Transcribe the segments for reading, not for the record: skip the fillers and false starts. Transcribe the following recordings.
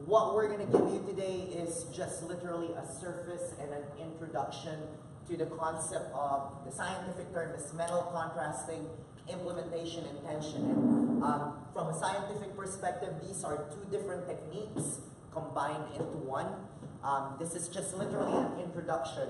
what we're going to give you today is just literally a surface and an introduction to the concept of the scientific term is metal contrasting, implementation, and tension. And from a scientific perspective, these are two different techniques combined into one. This is just literally an introduction.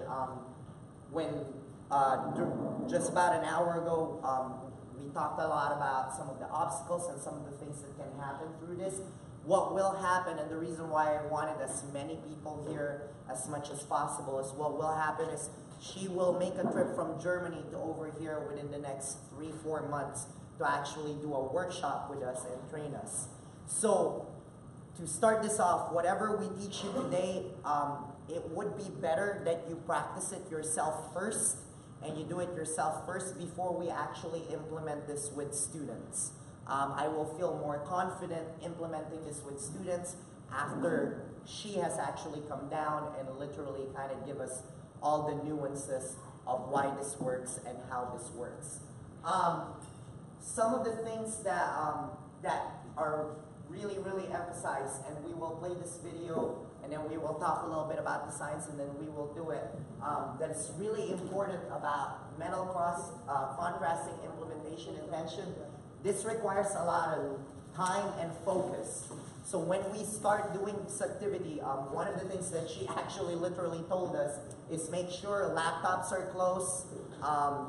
Just about an hour ago, we talked a lot about some of the obstacles and some of the things that can happen through this. What will happen, and the reason why I wanted as many people here as much as possible, is what will happen is she will make a trip from Germany to over here within the next 3-4 months to actually do a workshop with us and train us. So to start this off, whatever we teach you today, it would be better that you practice it yourself first, and you do it yourself first before we actually implement this with students. I will feel more confident implementing this with students after she has actually come down and literally kind of give us all the nuances of why this works and how this works. Some of the things that, that are really, really emphasized, and we will play this video and then we will talk a little bit about the science and then we will do it, that is really important about metal contrasting, implementation, and tension. This requires a lot of time and focus. So when we start doing this activity, one of the things that she actually literally told us is make sure laptops are closed,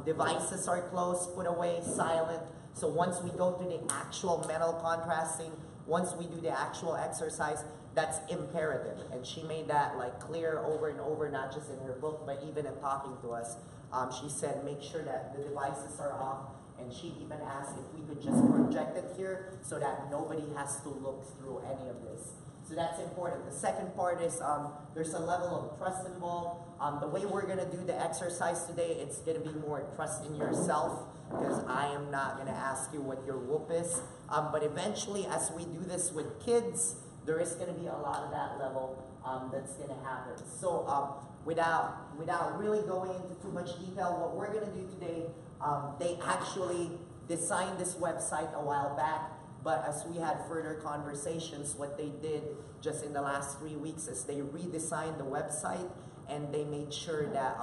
devices are closed, put away, silent. So once we go to the actual metal contrasting, once we do the actual exercise, that's imperative. And she made that like clear over and over, not just in her book, but even in talking to us. She said make sure that the devices are off. And she even asked if we could just project it here so that nobody has to look through any of this. So that's important. The second part is there's a level of trust involved. The way we're going to do the exercise today, it's going to be more trust in yourself, because I am not going to ask you what your WOOP is. But eventually, as we do this with kids, there is going to be a lot of that level that's going to happen. So without really going into too much detail, what we're going to do today, they actually designed this website a while back, but as we had further conversations, what they did just in the last 3 weeks is they redesigned the website and they made sure that,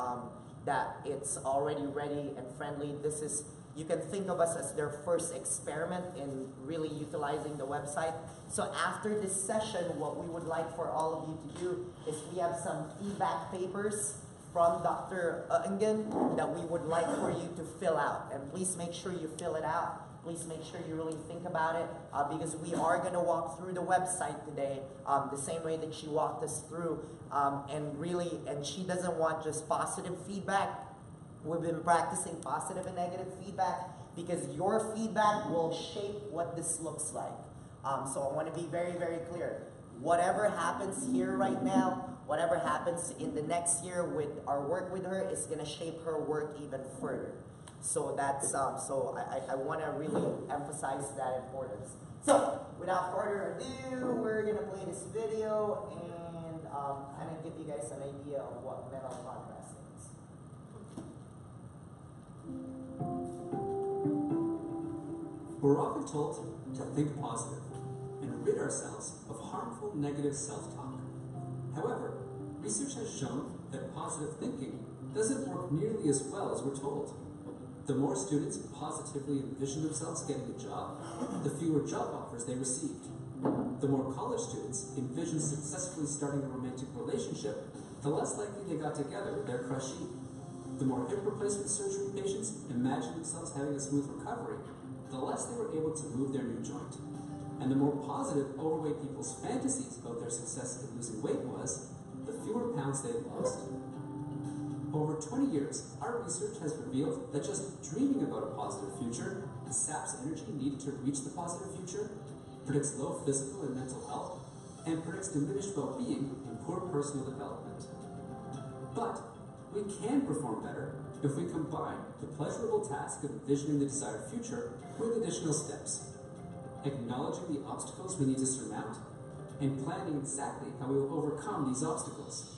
that it's already ready and friendly. This is, you can think of us as their first experiment in really utilizing the website. So after this session, what we would like for all of you to do is we have some feedback papers from Dr. Ungen that we would like for you to fill out. And please make sure you fill it out. Please make sure you really think about it, because we are going to walk through the website today the same way that she walked us through. And she doesn't want just positive feedback. We've been practicing positive and negative feedback because your feedback will shape what this looks like. So I want to be very, very clear. Whatever happens here right now, whatever happens in the next year with our work with her is going to shape her work even further. So that's so I want to really emphasize that importance. So without further ado, we're going to play this video and kind of give you guys an idea of what metal contrasting is. We're often told to think positive and rid ourselves of harmful negative self-talk. However, research has shown that positive thinking doesn't work nearly as well as we're told. The more students positively envision themselves getting a job, the fewer job offers they received. The more college students envision successfully starting a romantic relationship, the less likely they got together with their crushee. The more hip replacement surgery patients imagined themselves having a smooth recovery, the less they were able to move their new joint. And the more positive overweight people's fantasies about their success in losing weight was, the fewer pounds they lost. Over 20 years, our research has revealed that just dreaming about a positive future saps energy needed to reach the positive future, predicts low physical and mental health, and predicts diminished well-being and poor personal development. But we can perform better if we combine the pleasurable task of envisioning the desired future with additional steps, acknowledging the obstacles we need to surmount, and planning exactly how we will overcome these obstacles.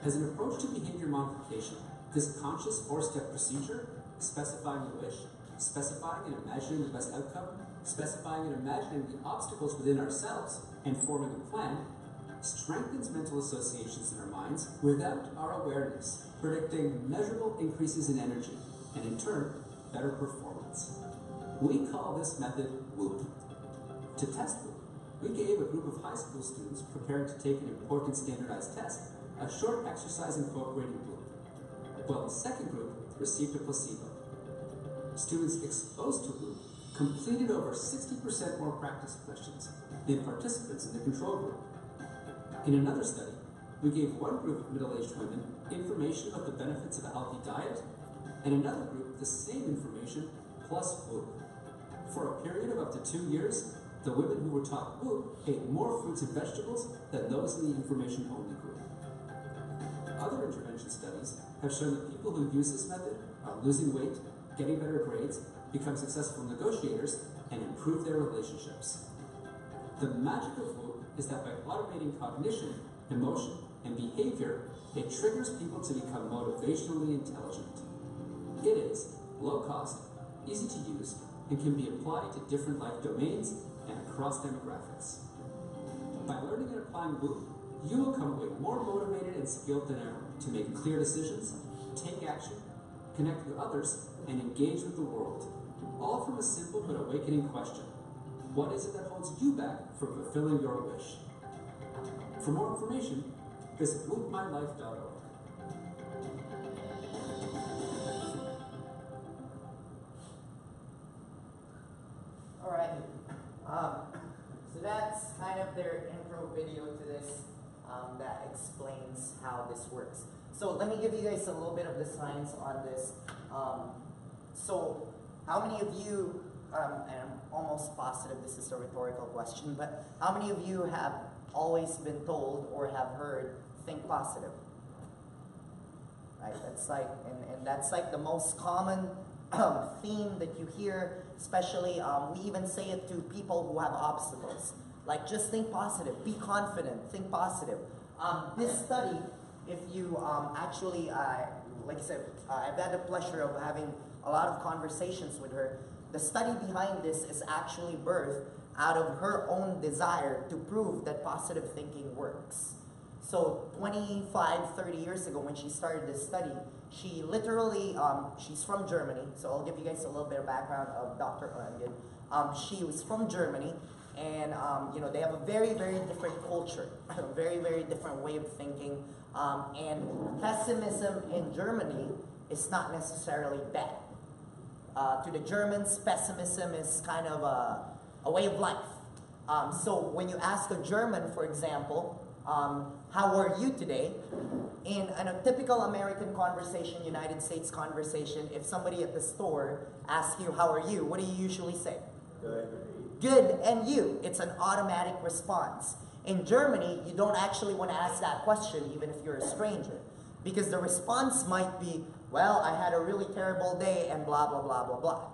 As an approach to behavior modification, this conscious 4-step procedure, specifying the wish, specifying and imagining the best outcome, specifying and imagining the obstacles within ourselves, and forming a plan strengthens mental associations in our minds without our awareness, predicting measurable increases in energy and, in turn, better performance. We call this method WOOP. To test WOOP, we gave a group of high school students preparing to take an important standardized test a short exercise incorporating WOOP, while the second group received a placebo. Students exposed to WOOP completed over 60% more practice questions than participants in the control group. In another study, we gave one group of middle-aged women information about the benefits of a healthy diet, and another group the same information plus WOOP. For a period of up to 2 years, the women who were taught WOOP ate more fruits and vegetables than those in the information-only group. Other intervention studies have shown that people who use this method are losing weight, getting better grades, become successful negotiators, and improve their relationships. The magic of WOOP is that by automating cognition, emotion, and behavior, it triggers people to become motivationally intelligent. It is low cost, easy to use, and can be applied to different life domains and across demographics. By learning and applying WOOP, you will come away more motivated and skilled than ever to make clear decisions, take action, connect with others, and engage with the world. All from a simple but awakening question. What is it that holds you back from fulfilling your wish? For more information, visit woopmylife.org. All right. So that's kind of their intro video to this that explains how this works. So let me give you guys a little bit of the science on this. So how many of you, and I'm almost positive this is a rhetorical question, but how many of you have always been told or have heard, think positive? Right, that's like, and that's like the most common theme that you hear, especially, we even say it to people who have obstacles. Like, just think positive, be confident, think positive. This study, if you actually, like I said, I've had the pleasure of having a lot of conversations with her. The study behind this is actually birthed out of her own desire to prove that positive thinking works. So 25, 30 years ago when she started this study, she literally, she's from Germany, so I'll give you guys a little bit of background of Dr. Onion. She was from Germany, and you know, they have a very, very different culture, a very, very different way of thinking, and pessimism in Germany is not necessarily bad. To the Germans, pessimism is kind of a way of life. So when you ask a German, for example, how are you today? In a typical American conversation, United States conversation, if somebody at the store asks you, how are you? What do you usually say? Good. Good, and you. It's an automatic response. In Germany, you don't actually want to ask that question even if you're a stranger, because the response might be, well, I had a really terrible day and blah, blah, blah, blah, blah.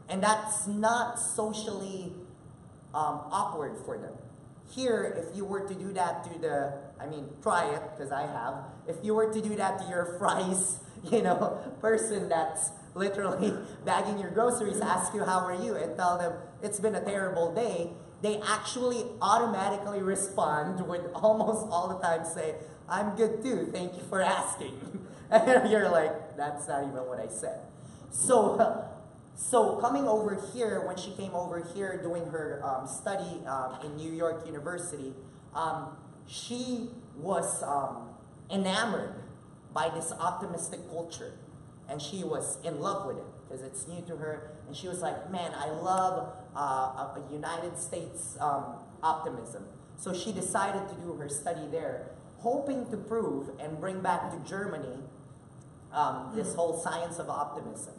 And that's not socially awkward for them. Here, if you were to do that to the, I mean, try it, because I have. If you were to do that to your fries, you know, person that's literally bagging your groceries, ask you, how are you, and tell them, it's been a terrible day, they actually automatically respond with almost all the time say, I'm good too, thank you for asking. And you're like, that's not even what I said. So coming over here, when she came over here doing her study in New York University, she was enamored by this optimistic culture. And she was in love with it because it's new to her. And she was like, man, I love a United States optimism. So she decided to do her study there, hoping to prove and bring back to Germany this whole science of optimism.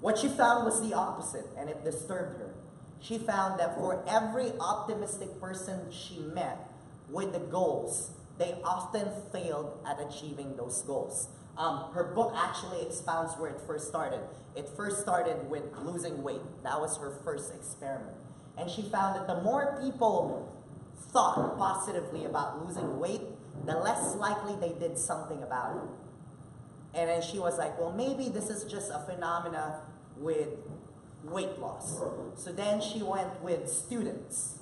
What she found was the opposite, and it disturbed her. She found that for every optimistic person she met with the goals, they often failed at achieving those goals. Her book actually expounds where it first started. It first started with losing weight. That was her first experiment. And she found that the more people thought positively about losing weight, the less likely they did something about it. And then she was like, well, maybe this is just a phenomena with weight loss. So then she went with students.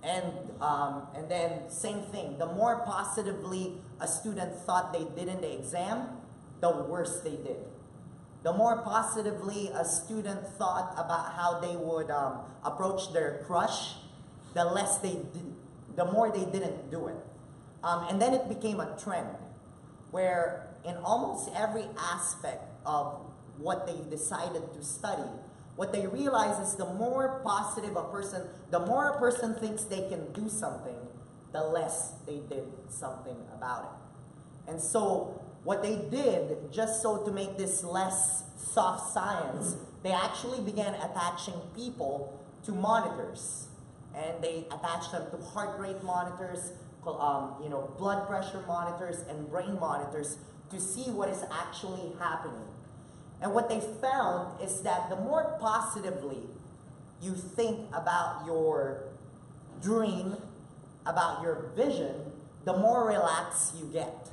And then same thing, the more positively a student thought they did in the exam, the worse they did. The more positively a student thought about how they would approach their crush, the less they did, the more they didn't do it. And then it became a trend where in almost every aspect of what they decided to study, what they realize is the more positive a person, the more a person thinks they can do something, the less they did something about it. And so what they did, just so to make this less soft science, they actually began attaching people to monitors. And they attached them to heart rate monitors, blood pressure monitors, and brain monitors to see what is actually happening. And what they found is that the more positively you think about your dream, about your vision, the more relaxed you get.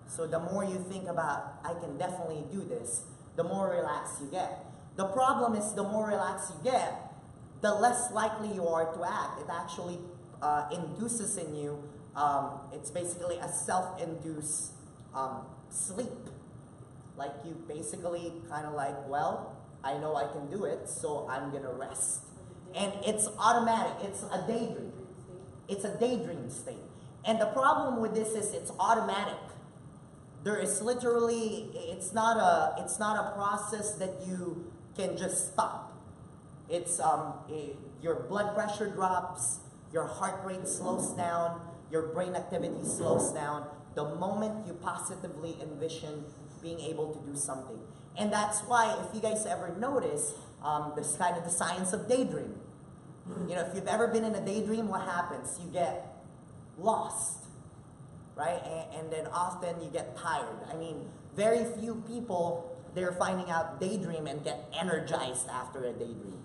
So the more you think about, I can definitely do this, the more relaxed you get. The problem is the more relaxed you get, the less likely you are to act. It actually induces in you, it's basically a self-induced sleep. Like you basically kind of like, well, I know I can do it, so I'm gonna rest. And it's automatic, it's a daydream. It's a daydream state. And the problem with this is it's automatic. There is literally, it's not a process that you can just stop. It's, your blood pressure drops, your heart rate slows down, your brain activity slows down the moment you positively envision being able to do something. And that's why, if you guys ever notice, this kind of the science of daydream. You know, if you've ever been in a daydream, what happens? You get lost, right? And then often you get tired. I mean, very few people, they're finding out daydream and get energized after a daydream.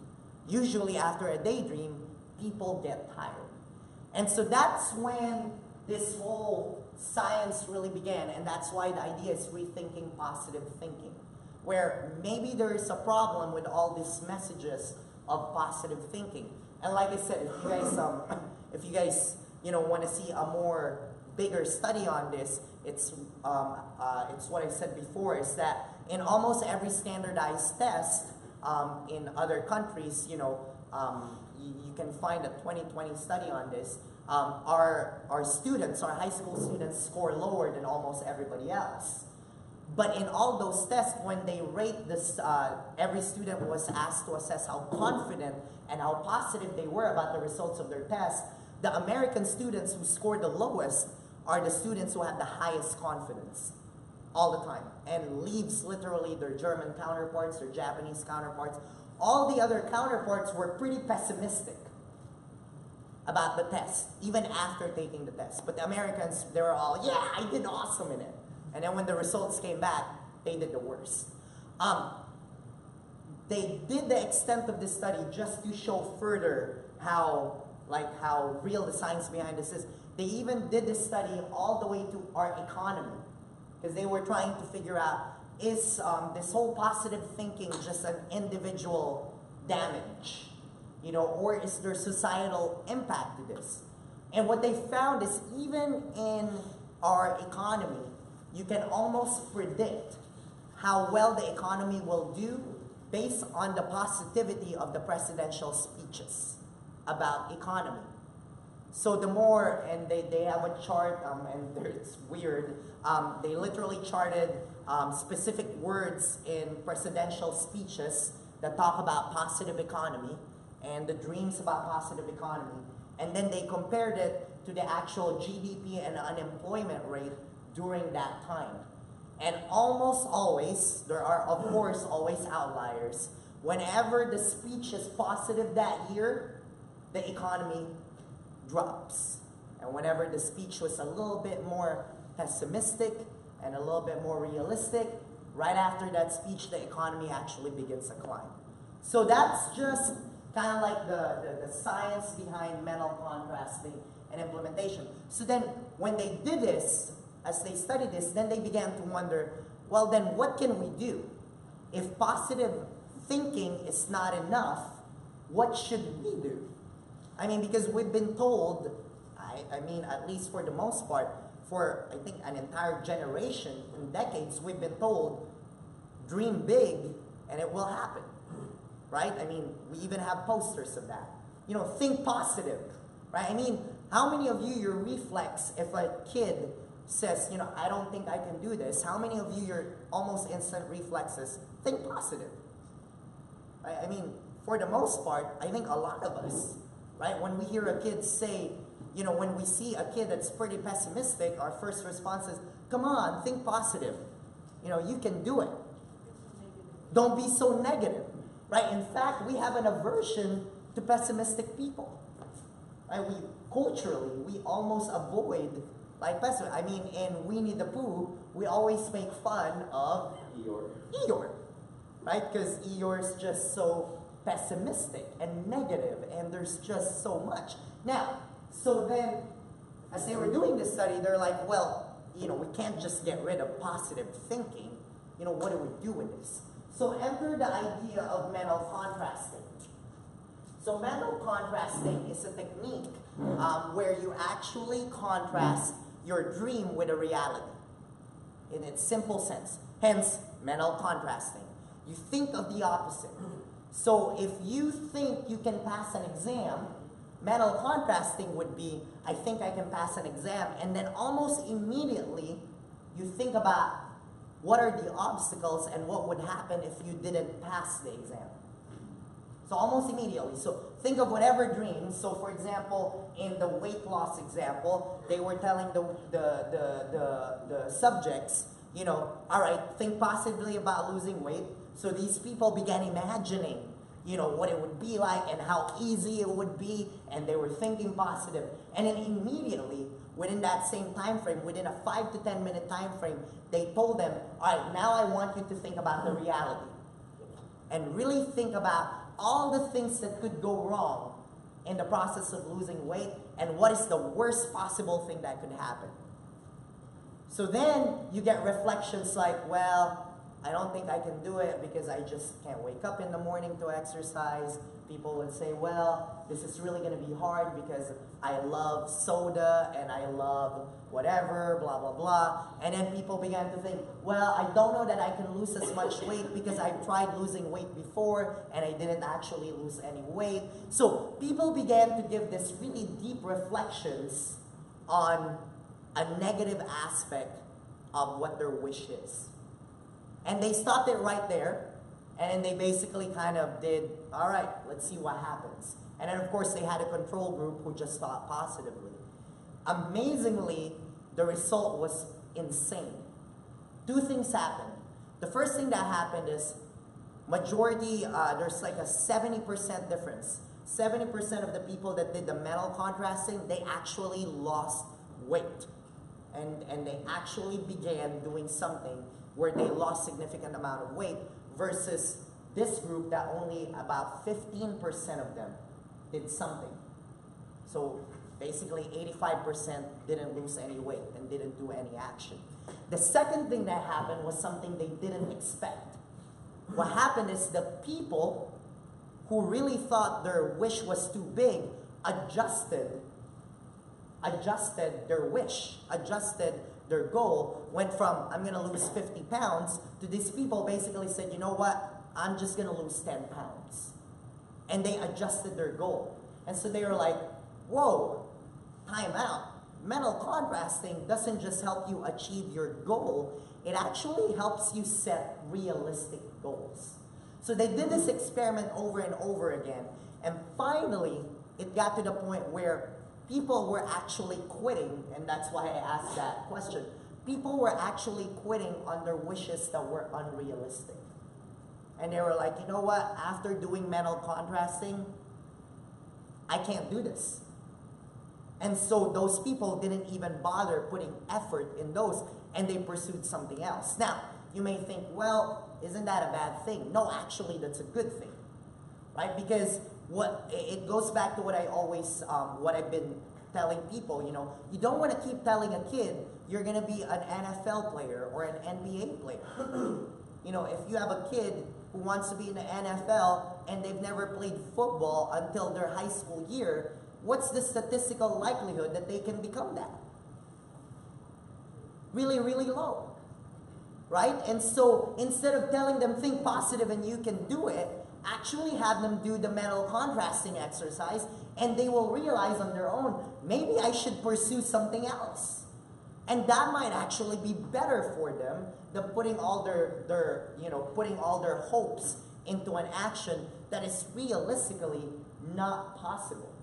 Usually after a daydream, people get tired. And so that's when this whole science really began, and that's why the idea is rethinking positive thinking, where maybe there is a problem with all these messages of positive thinking. And like I said, if you guys want to see a more bigger study on this, it's what I said before, is that in almost every standardized test in other countries, you can find a 2020 study on this. Our students, our high school students, score lower than almost everybody else. But in all those tests, when they rate this, every student was asked to assess how confident and how positive they were about the results of their test. The American students who scored the lowest are the students who have the highest confidence all the time, and leaves literally their German counterparts, their Japanese counterparts. All the other counterparts were pretty pessimistic about the test, even after taking the test. But the Americans, they were all, yeah, I did awesome in it. And then when the results came back, they did the worst. They did the extent of this study just to show further how real the science behind this is. They even did this study all the way to our economy, because they were trying to figure out, is this whole positive thinking just an individual damage? Or is there societal impact to this? And what they found is even in our economy, you can almost predict how well the economy will do based on the positivity of the presidential speeches about economy. So the more, and they have a chart, and it's weird, they literally charted specific words in presidential speeches that talk about positive economy and the dreams about positive economy, and then they compared it to the actual GDP and unemployment rate during that time. And almost always, there are of course always outliers, whenever the speech is positive that year, the economy drops. And whenever the speech was a little bit more pessimistic and a little bit more realistic, right after that speech, the economy actually begins to climb. So that's just kind of like the science behind mental contrasting and implementation. So then when they did this, as they studied this, then they began to wonder, well then what can we do? If positive thinking is not enough, what should we do? I mean, because we've been told, I mean, at least for the most part, for I think an entire generation, in decades, we've been told, dream big and it will happen, right? I mean, we even have posters of that. You know, think positive, right? I mean, how many of you, your reflex, if a kid says, you know, I don't think I can do this, how many of you, your almost instant reflexes, think positive? Right? I mean, for the most part, I think a lot of us, right, when we hear a kid say, you know, when we see a kid that's pretty pessimistic, our first response is, come on, think positive. You know, you can do it. Don't be so negative, right? In fact, we have an aversion to pessimistic people. Right? Culturally, we almost avoid like pessimism. I mean, in Winnie the Pooh, we always make fun of Eeyore, right? Because Eeyore's just so pessimistic and negative, and there's just so much. Now, so then, as they were doing this study, they're like, well, you know, we can't just get rid of positive thinking. You know, what do we do with this? So enter the idea of mental contrasting. So mental contrasting is a technique where you actually contrast your dream with a reality in its simple sense. Hence, mental contrasting. You think of the opposite. So if you think you can pass an exam, mental contrasting would be, I think I can pass an exam, and then almost immediately you think about what are the obstacles and what would happen if you didn't pass the exam. So almost immediately. So think of whatever dreams. So for example, in the weight loss example, they were telling the subjects, you know, all right, think positively about losing weight. So these people began imagining, you know, what it would be like and how easy it would be, and they were thinking positive. And then immediately, within that same time frame, within a 5 to 10 minute time frame, they told them, all right, now I want you to think about the reality. And really think about all the things that could go wrong in the process of losing weight, and what is the worst possible thing that could happen. So then you get reflections like, well, I don't think I can do it because I just can't wake up in the morning to exercise. People would say, well, this is really going to be hard because I love soda and I love whatever, blah, blah, blah. And then people began to think, well, I don't know that I can lose as much weight because I've tried losing weight before and I didn't actually lose any weight. So people began to give this really deep reflections on a negative aspect of what their wish is. And they stopped it right there, and they basically kind of did, all right, let's see what happens. And then of course they had a control group who just thought positively. Amazingly, the result was insane. Two things happened. The first thing that happened is majority, there's like a 70% difference. 70% of the people that did the mental contrasting, they actually lost weight. And they actually began doing something where they lost significant amount of weight, versus this group that only about 15% of them did something. So basically 85% didn't lose any weight and didn't do any action. The second thing that happened was something they didn't expect. What happened is the people who really thought their wish was too big adjusted their wish, adjusted their goal, went from, I'm going to lose 50 pounds, to these people basically said, you know what, I'm just going to lose 10 pounds. And they adjusted their goal. And so they were like, whoa, time out. Mental contrasting doesn't just help you achieve your goal, it actually helps you set realistic goals. So they did this experiment over and over again, and finally, it got to the point where people were actually quitting, and that's why I asked that question. People were actually quitting on their wishes that were unrealistic. And they were like, you know what, after doing mental contrasting, I can't do this. And so those people didn't even bother putting effort in those, and they pursued something else. Now, you may think, well, isn't that a bad thing? No, actually, that's a good thing, right? Because it goes back to what I always, what I've been telling people, you know, you don't want to keep telling a kid you're going to be an NFL player or an NBA player. You know, if you have a kid who wants to be in the NFL and they've never played football until their high school year, what's the statistical likelihood that they can become that? Really, really low, right? And so instead of telling them think positive and you can do it, actually have them do the mental contrasting exercise, and they will realize on their own, maybe I should pursue something else. And that might actually be better for them than putting all putting all their hopes into an action that is realistically not possible.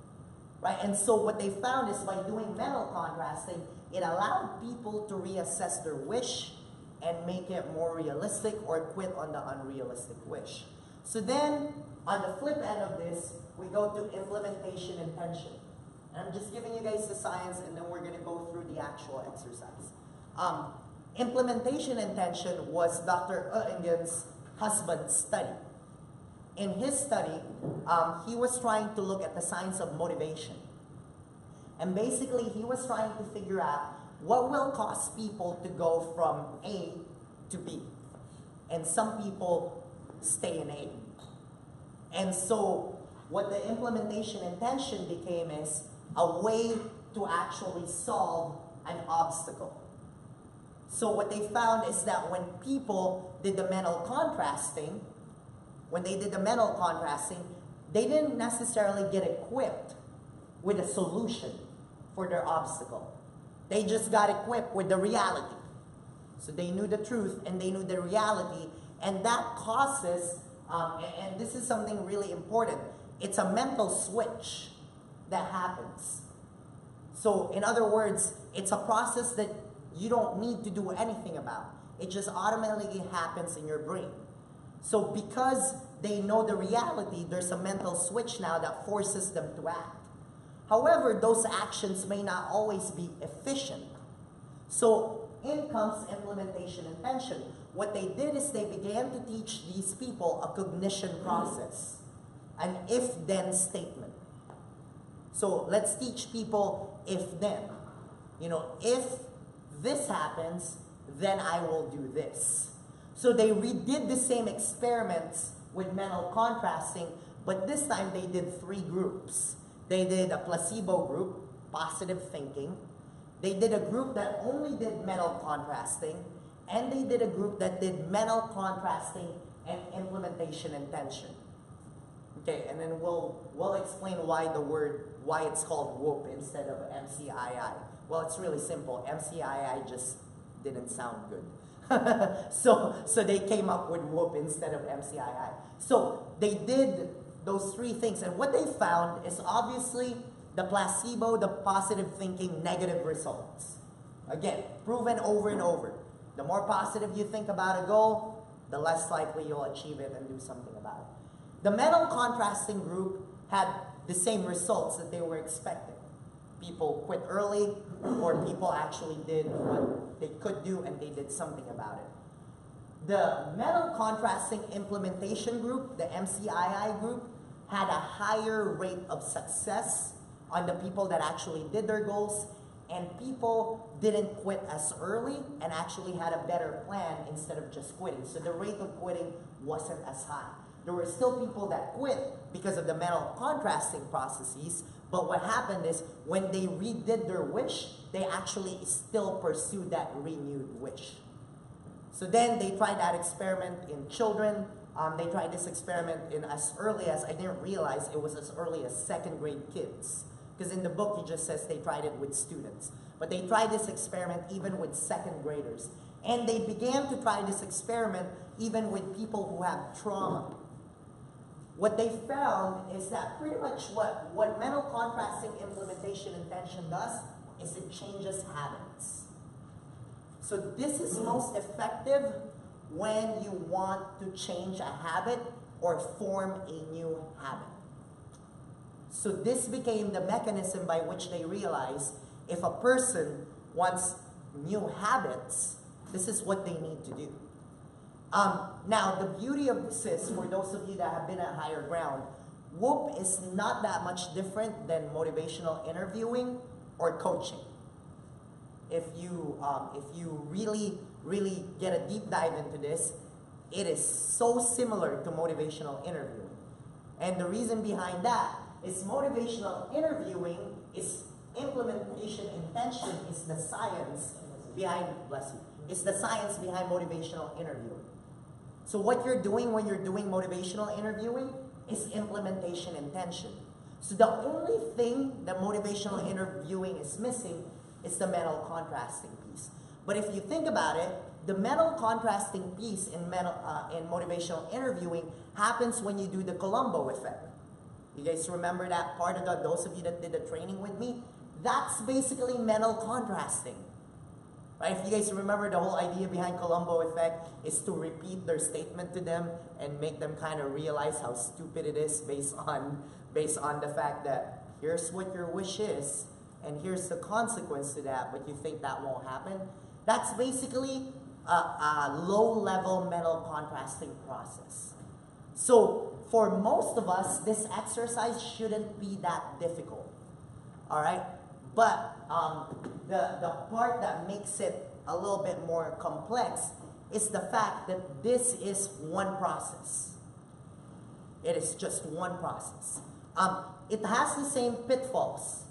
Right? And so what they found is by doing mental contrasting, it allowed people to reassess their wish and make it more realistic or quit on the unrealistic wish. So then, on the flip end of this, we go to implementation intention. And I'm just giving you guys the science, and then we're going to go through the actual exercise. Implementation intention was Dr. Oettingen's husband's study. In his study, he was trying to look at the science of motivation. And basically, he was trying to figure out what will cause people to go from A to B. And some people stay in A. And so what the implementation intention became is a way to actually solve an obstacle. So what they found is that when people did the mental contrasting, they didn't necessarily get equipped with a solution for their obstacle. They just got equipped with the reality. So they knew the truth and they knew the reality, and that causes, and this is something really important, it's a mental switch that happens. So in other words, it's a process that you don't need to do anything about. It just automatically happens in your brain. So because they know the reality, there's a mental switch now that forces them to act. However, those actions may not always be efficient. So in comes implementation intention. What they did is they began to teach these people a cognition process, an if-then statement. So let's teach people if-then. If this happens, then I will do this. So they redid the same experiments with mental contrasting, but this time they did 3 groups. They did a placebo group, positive thinking. They did a group that only did mental contrasting, and they did a group that did mental contrasting and implementation intention. Okay, and then we'll explain why it's called WOOP instead of MCII. Well, it's really simple. MCII just didn't sound good. so they came up with WOOP instead of MCII. So they did those 3 things, and what they found is obviously the placebo, the positive thinking, negative results. Again, proven over and over. The more positive you think about a goal, the less likely you'll achieve it and do something about it. The mental contrasting group had the same results that they were expecting. People quit early, or people actually did what they could do and they did something about it. The mental contrasting implementation group, the MCII group, had a higher rate of success on the people that actually did their goals, and people didn't quit as early and actually had a better plan instead of just quitting. So the rate of quitting wasn't as high. There were still people that quit because of the mental contrasting processes, but what happened is when they redid their wish, they actually still pursued that renewed wish. So then they tried that experiment in children. They tried this experiment in as early as, I didn't realize it was as early as 2nd grade kids. Because in the book, he just says they tried it with students. But they tried this experiment even with 2nd graders. And they began to try this experiment even with people who have trauma. What they found is that pretty much what mental contrasting implementation intention does is it changes habits. So this is most effective when you want to change a habit or form a new habit. So this became the mechanism by which they realized if a person wants new habits, this is what they need to do. Now, the beauty of this is, for those of you that have been at higher ground, WOOP is not that much different than motivational interviewing or coaching. If you really get a deep dive into this, it is so similar to motivational interviewing. And the reason behind that is motivational interviewing is implementation intention is the science behind, bless you, is the science behind motivational interviewing. So what you're doing when you're doing motivational interviewing is implementation intention. So the only thing that motivational interviewing is missing is the mental contrasting piece. But if you think about it, the mental contrasting piece in motivational interviewing happens when you do the Colombo effect. You guys remember that part of those of you that did the training with me? That's basically mental contrasting. Right? If you guys remember, the whole idea behind Colombo effect is to repeat their statement to them and make them kind of realize how stupid it is based on the fact that here's what your wish is and here's the consequence to that, but you think that won't happen. That's basically a low-level mental contrasting process. So for most of us, this exercise shouldn't be that difficult. All right? But the part that makes it a little bit more complex is the fact that this is one process. It is just one process. It has the same pitfalls.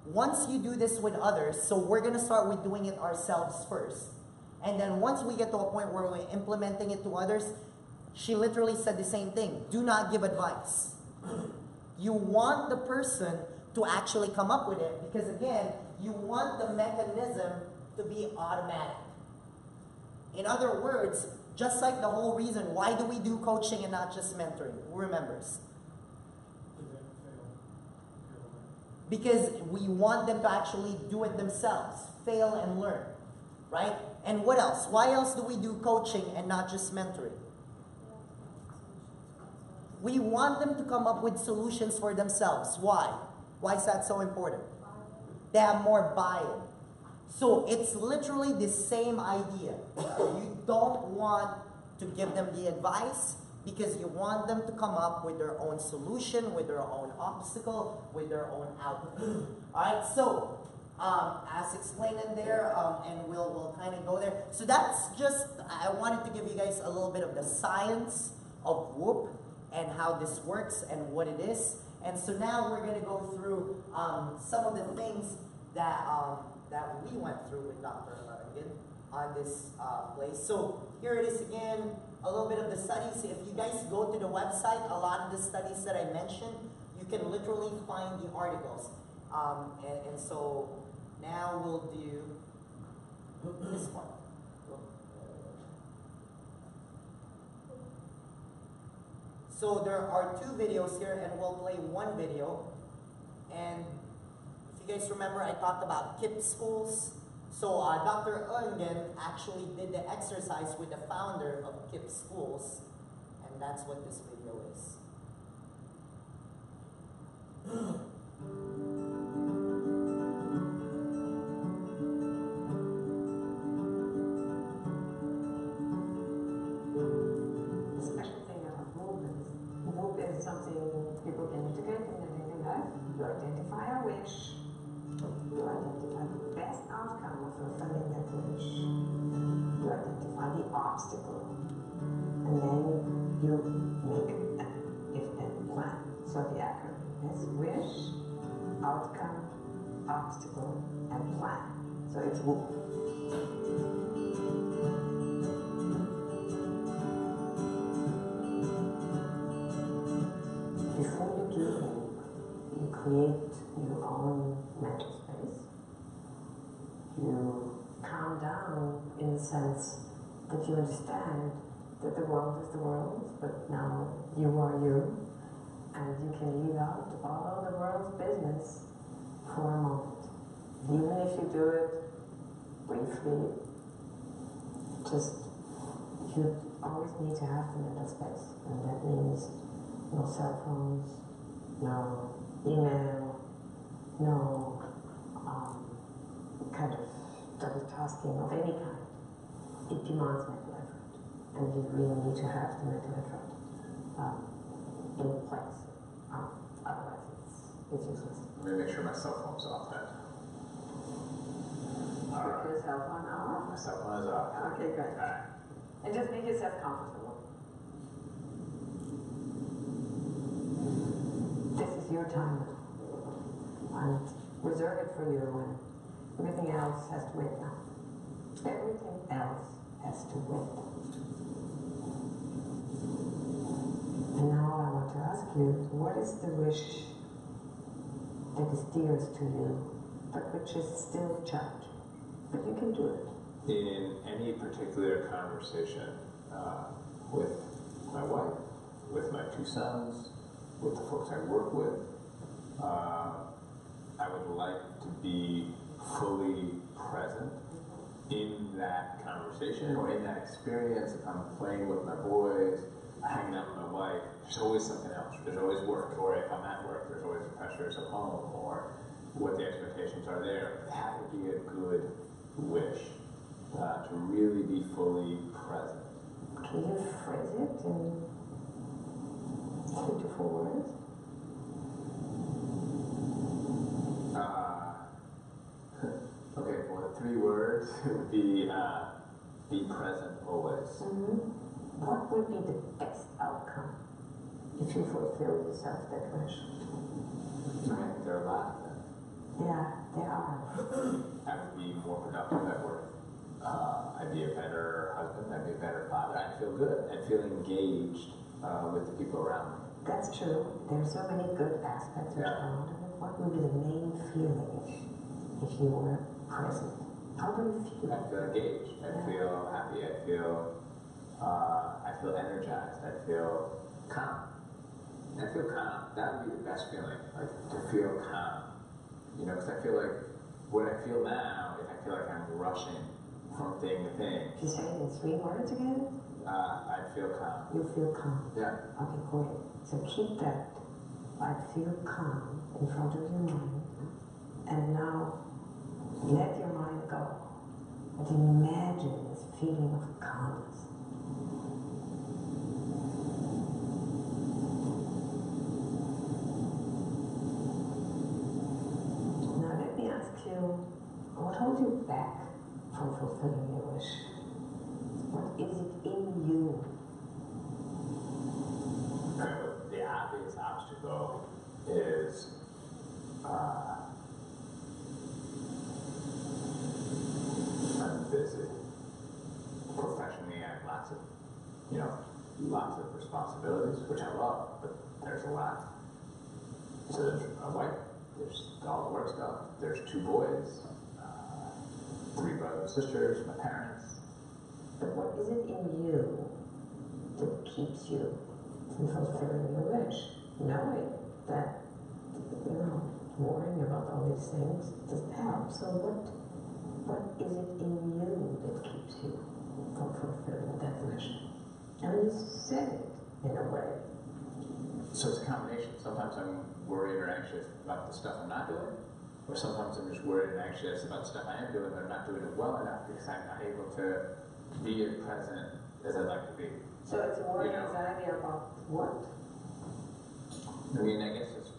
Once you do this with others, so we're going to start with doing it ourselves first. And then once we get to a point where we're implementing it to others, she literally said the same thing. Do not give advice. You want the person to actually come up with it because, again, you want the mechanism to be automatic. In other words, just like the whole reason, why do we do coaching and not just mentoring? Who remembers? Because we want them to actually do it themselves, fail and learn, right? And what else? Why else do we do coaching and not just mentoring? We want them to come up with solutions for themselves. Why? Why is that so important? They have more buy-in. So it's literally the same idea. You don't want to give them the advice because you want them to come up with their own solution, with their own obstacle, with their own outcome. Alright, so as explained in there, and we'll kind of go there. So that's just, I wanted to give you guys a little bit of the science of WOOP and how this works and what it is. And so now we're going to go through some of the things that we went through with Dr. Larkin on this place. So here it is again, a little bit of the studies. If you guys go to the website, a lot of the studies that I mentioned, you can literally find the articles. And so now we'll do this one. So there are two videos here, and we'll play one video. And if you guys remember, I talked about KIPP schools. So Dr. Ungen actually did the exercise with the founder of KIPP schools, and that's what this video is. You identify a wish, you identify the best outcome of fulfilling that wish, you identify the obstacle, and then you make an if-then plan. So the acronym is wish, outcome, obstacle, and plan. So it's WOOP. Before you do WOOP, you create your own mental space. You calm down in the sense that you understand that the world is the world, but now you are you, and you can leave out all of the world's business for a moment. Even if you do it briefly, just you always need to have the mental space, and that means no cell phones, no email, no kind of double tasking of any kind. It demands mental effort, and you really need to have the mental effort in place. Otherwise, it's useless. Let me make sure my cell phone's off then. Put your cell phone off. My cell phone is off. Okay, good. Alright. And just make yourself comfortable. This is it's your time now. And reserve it for you, and everything else has to wait now. Everything else has to wait. And now I want to ask you, what is the wish that is dearest to you, but which is still challenging? But you can do it. In any particular conversation with my wife, with my two sons, with the folks I work with, I would like to be fully present in that conversation or in that experience. If I'm playing with my boys, hanging out with my wife, there's always something else. There's always work. Or if I'm at work, there's always the pressures of home or what the expectations are there. That would be a good wish, to really be fully present. Can you phrase it in 3 to 4 words? Okay, well, the 3 words would be present always. What would be the best outcome if you fulfill yourself that wish? Okay, there are a lot of them. Yeah, there are. I would be more productive at work. I'd be a better husband. I'd be a better father. I'd feel good. I'd feel engaged with the people around me. That's true. There's so many good aspects of God. What would be the main feeling if you were present? How do you feel? I'd feel engaged. I'd feel happy. I'd feel energized. I'd feel calm. I'd feel calm. That would be the best feeling. Like to feel calm. You know, because I feel like what I feel now is I feel like I'm rushing from thing to thing. If you say it in 3 words again? I'd feel calm. You feel calm. Yeah. Okay, great. So keep that. I feel calm in front of your mind. And now let your mind go. And imagine this feeling of calmness. Now let me ask you, what holds you back from fulfilling your wish? What is it in you? The obvious obstacle is I'm busy. Professionally, I have lots of responsibilities, which I love, but there's a lot. So there's a wife, there's all the work stuff, there's 2 boys, 3 brothers and sisters, my parents. But what is it in you that keeps you from fulfilling your wish? Knowing that, worrying about all these things doesn't help. So what is it in you that keeps you from fulfilling that wish? And you said it in a way. So it's a combination. Sometimes I'm worried or anxious about the stuff I'm not doing, or sometimes I'm just worried and anxious about the stuff I am doing, but I'm not doing it well enough because I'm not able to be as present as I'd like to be. So it's worry and anxiety about what? I mean, I guess it's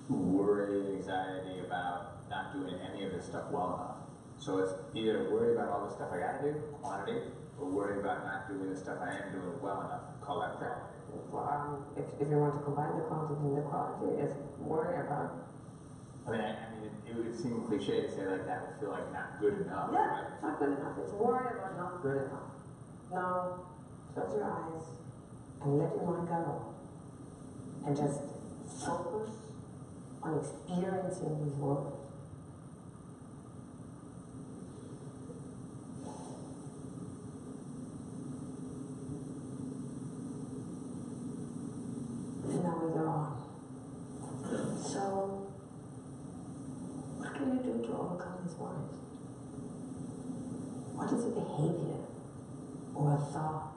worry, anxiety about not doing any of this stuff well enough. So it's either worry about all the stuff I gotta do, quantity, or worry about not doing the stuff I am doing well enough. Call that quality. Well, if you want to combine the quantity and the quality, it's worry about. I mean, it would seem cliche to say like that would feel like not good enough. Yeah, Right? it's not good enough. It's worry about not good enough. Now, close your eyes and let your mind go. And just focus on experiencing these words. And now we go on. So, what can you do to overcome these worries? What is a behavior or a thought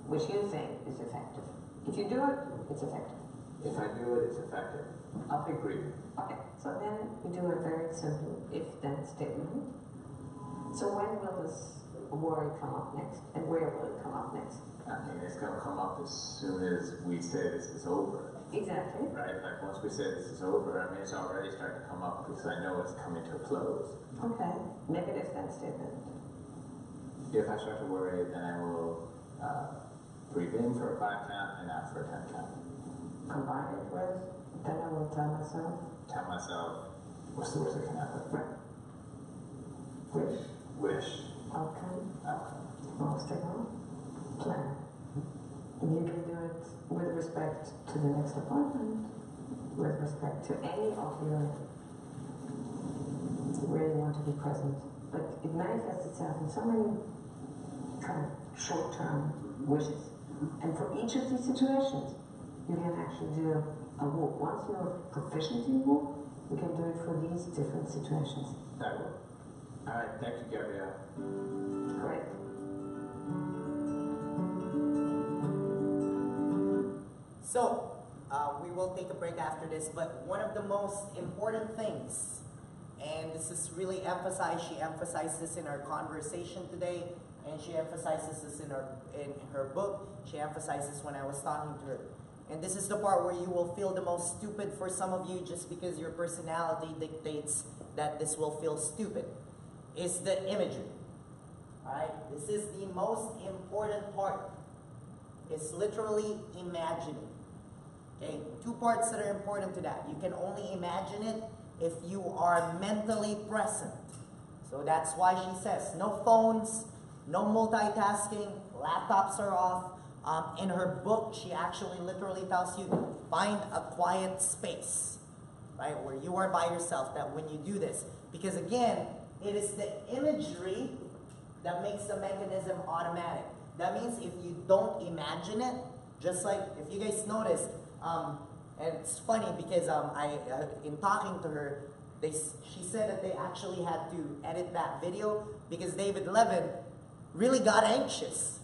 which you think is effective? If you do it, it's effective. If I do it, it's effective. I'll agree. Okay, so then we do a very simple if-then statement. So when will this worry come up next? And where will it come up next? I mean, it's going to come up as soon as we say this is over. Exactly. Right? Like once we say this is over, I mean, it's already starting to come up because I know it's coming to a close. Okay, make an if-then statement. If I start to worry, then I will breathe in for a 5 count and out for a 10 count. combine it with, then I will tell myself. Tell myself, what's the worst that can happen? Wish. Wish. Outcome. Outcome. Obstacle. Plan. And you can do it with respect to the next appointment, with respect to any of your where you want to be present. But it manifests itself in so many kind of short-term wishes. And for each of these situations, you can actually do a WOOP. Once you're proficient in WOOP, you can do it for these different situations. That will. All right, thank you, Gabrielle. Great. So, we will take a break after this, but one of the most important things, and this is really emphasized, she emphasized this in our conversation today, and she emphasizes this in her book, she emphasized this when I was talking to her. And this is the part where you will feel the most stupid for some of you just because your personality dictates that this will feel stupid. Is the imagery. Alright? This is the most important part. It's literally imagining. Okay? Two parts that are important to that. You can only imagine it if you are mentally present. So that's why she says, no phones, no multitasking, laptops are off. In her book, she actually literally tells you, find a quiet space, right, where you are by yourself, that when you do this, because again, it is the imagery that makes the mechanism automatic. That means if you don't imagine it, just like, if you guys noticed, and it's funny because in talking to her, she said that they actually had to edit that video because David Levin really got anxious.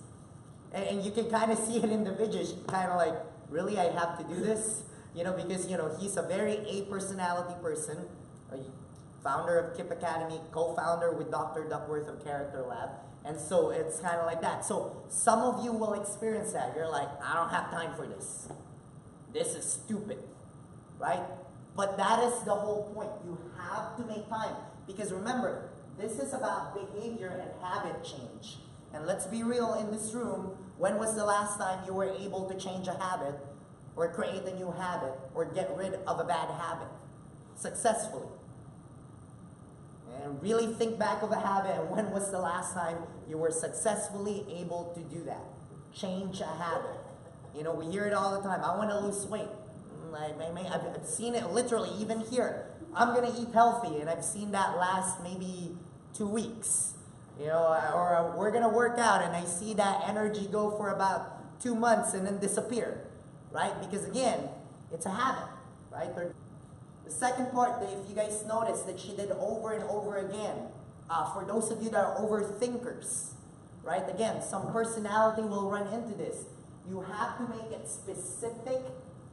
And you can kind of see it in the video. She's kind of like, really, I have to do this? You know, because, you know, he's a very A-personality person, founder of KIP Academy, co-founder with Dr. Duckworth of Character Lab. And so it's kind of like that. So some of you will experience that. You're like, I don't have time for this. This is stupid, right? But that is the whole point. You have to make time. Because remember, this is about behavior and habit change. And let's be real in this room, when was the last time you were able to change a habit or create a new habit or get rid of a bad habit successfully? And really think back of a habit, and when was the last time you were successfully able to do that? Change a habit. You know, we hear it all the time. I want to lose weight. I've seen it literally even here. I'm going to eat healthy, and I've seen that last maybe 2 weeks. You know, or we're going to work out, and I see that energy go for about 2 months and then disappear, right? Because again, it's a habit, right? The second part, that if you guys notice that she did over and over again, for those of you that are overthinkers, right? Again, some personality will run into this. You have to make it specific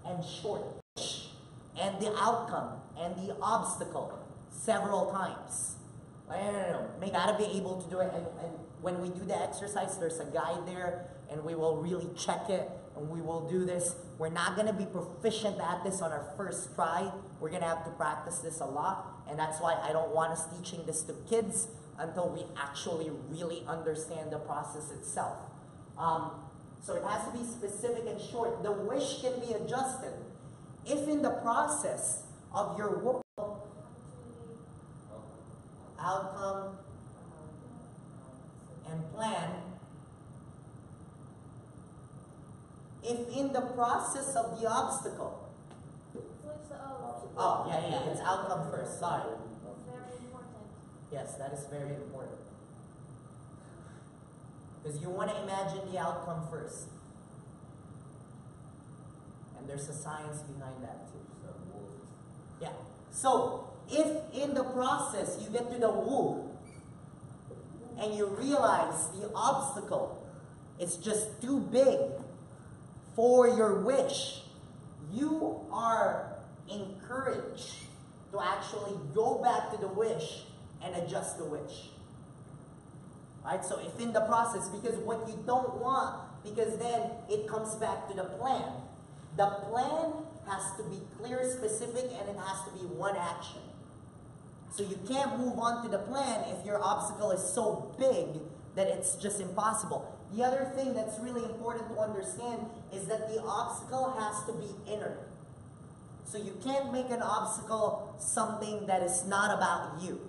and short. And the outcome and the obstacle several times. No. We gotta be able to do it. And when we do the exercise, there's a guide there, and we will really check it, and we will do this. We're not gonna be proficient at this on our first try. We're gonna have to practice this a lot, and that's why I don't want us teaching this to kids until we actually really understand the process itself. So it has to be specific and short. The wish can be adjusted. If in the process of your WOOP outcome and plan, if in the process of the obstacle, oh yeah, it's outcome first, sorry. That's very important. Yes, that is very important. Because you want to imagine the outcome first. And there's a science behind that too. Yeah. So, if in the process you get to the WOOP and you realize the obstacle is just too big for your wish, you are encouraged to actually go back to the wish and adjust the wish. Right? So if in the process, because what you don't want, because then it comes back to the plan. The plan has to be clear, specific, and it has to be one action. So you can't move on to the plan if your obstacle is so big that it's just impossible. The other thing that's really important to understand is that the obstacle has to be inner. So you can't make an obstacle something that is not about you.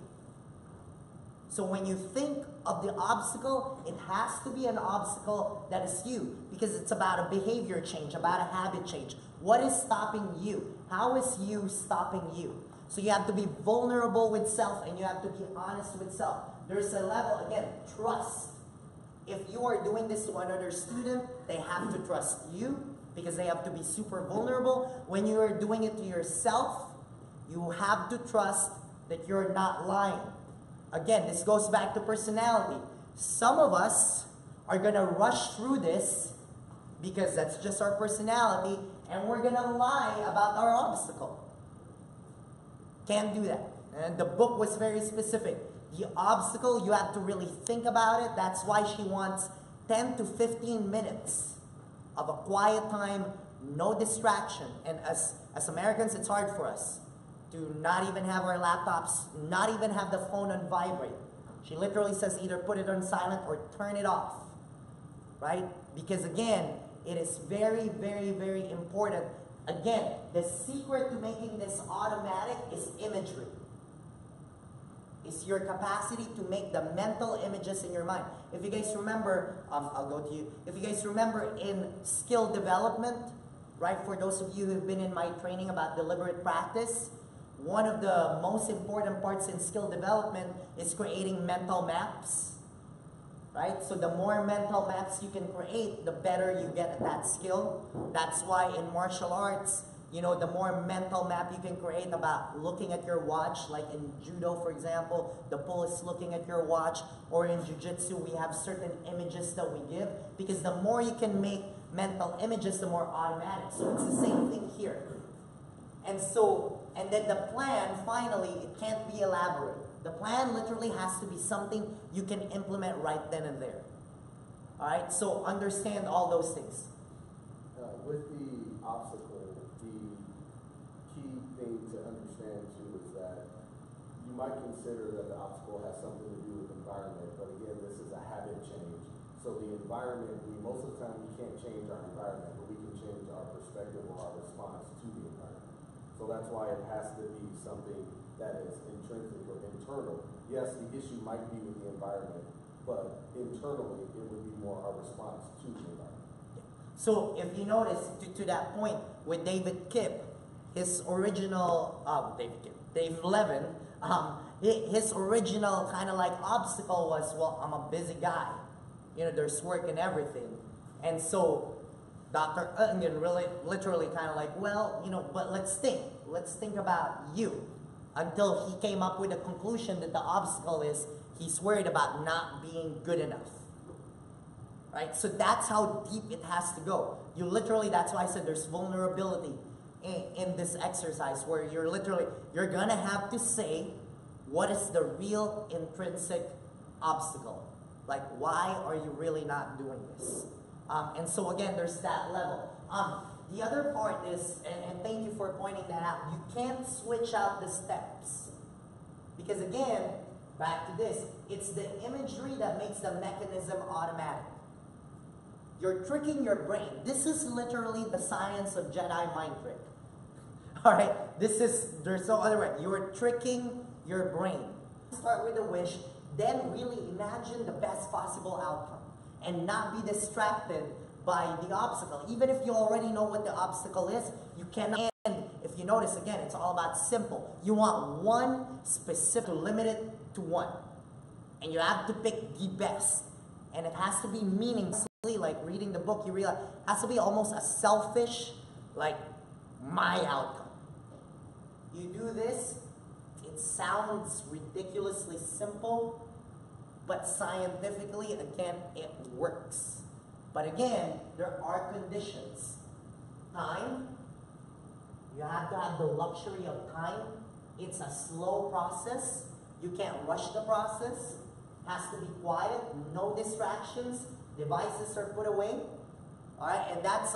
So when you think of the obstacle, it has to be an obstacle that is you, because it's about a behavior change, about a habit change. What is stopping you? How is you stopping you? So you have to be vulnerable with self, and you have to be honest with self. There's a level, again, trust. If you are doing this to another student, they have to trust you, because they have to be super vulnerable. When you are doing it to yourself, you have to trust that you're not lying. Again, this goes back to personality. Some of us are going to rush through this because that's just our personality, and we're going to lie about our obstacle. Can't do that. And the book was very specific. The obstacle, you have to really think about it. That's why she wants 10 to 15 minutes of a quiet time, no distraction. And as Americans, it's hard for us to not even have our laptops, not even have the phone on vibrate. She literally says either put it on silent or turn it off, right? Because again, it is very, very, very important. Again, the secret to making this automatic is imagery. It's your capacity to make the mental images in your mind. If you guys remember, I'll go to you. If you guys remember in skill development, right, for those of you who've been in my training about deliberate practice, one of the most important parts in skill development is creating mental maps, right? So the more mental maps you can create, the better you get at that skill. That's why in martial arts, you know, the more mental map you can create about looking at your watch, like in judo, for example, the pull is looking at your watch, or in jiu-jitsu, we have certain images that we give, because the more you can make mental images, the more automatic. So it's the same thing here. And then the plan, finally, it can't be elaborate. The plan literally has to be something you can implement right then and there. All right, so understand all those things. With the obstacle, the key thing to understand too is that you might consider that the obstacle has something to do with environment, but again, this is a habit change. So the environment, most of the time we can't change our environment, but we can change our perspective or our response to the environment. So that's why it has to be something that is intrinsic or internal. Yes, the issue might be with the environment, but internally it would be more our response to the environment. So if you notice, to that point, with David Kipp, his original, Dave Levin, his original kind of like obstacle was, well, I'm a busy guy. You know, there's work and everything. And so Dr. Ungen really, literally kind of like, well, you know, but let's think about you. Until he came up with a conclusion that the obstacle is he's worried about not being good enough. Right? So that's how deep it has to go. You literally, that's why I said there's vulnerability in this exercise, where you're gonna have to say what is the real intrinsic obstacle. Like, why are you really not doing this? And so again, there's that level. The other part is, and thank you for pointing that out, you can't switch out the steps. Because again, back to this, it's the imagery that makes the mechanism automatic. You're tricking your brain. This is literally the science of Jedi mind trick. All right, there's no other way. You're tricking your brain. Start with a wish, then really imagine the best possible outcome and not be distracted by the obstacle. Even if you already know what the obstacle is, you cannot. And if you notice, again, it's all about simple. You want one specific, to limit it to one. And you have to pick the best. And it has to be meaningful. Like reading the book, you realize it has to be almost a selfish, like, my outcome. You do this, it sounds ridiculously simple, but scientifically, again, it works. But again, there are conditions. Time, you have to have the luxury of time. It's a slow process. You can't rush the process. It has to be quiet, no distractions. Devices are put away. All right, and that's,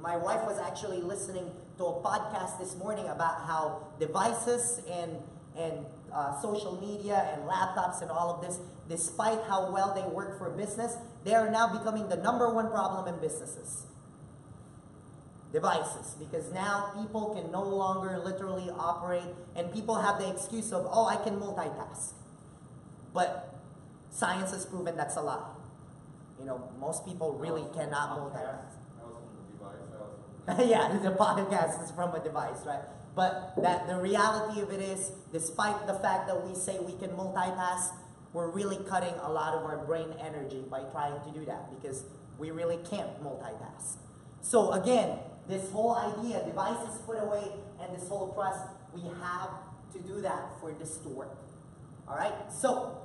my wife was actually listening to a podcast this morning about how devices and social media and laptops and all of this, despite how well they work for business, they are now becoming the #1 problem in businesses. Devices, because now people can no longer literally operate, and people have the excuse of, oh, I can multitask. But science has proven that's a lie. You know, most people really cannot multitask. Yeah, the podcast is from a device, right? But that the reality of it is, despite the fact that we say we can multitask, we're really cutting a lot of our brain energy by trying to do that, because we really can't multitask. So again, this whole idea, devices put away, and this whole trust, we have to do that for this to work. All right? So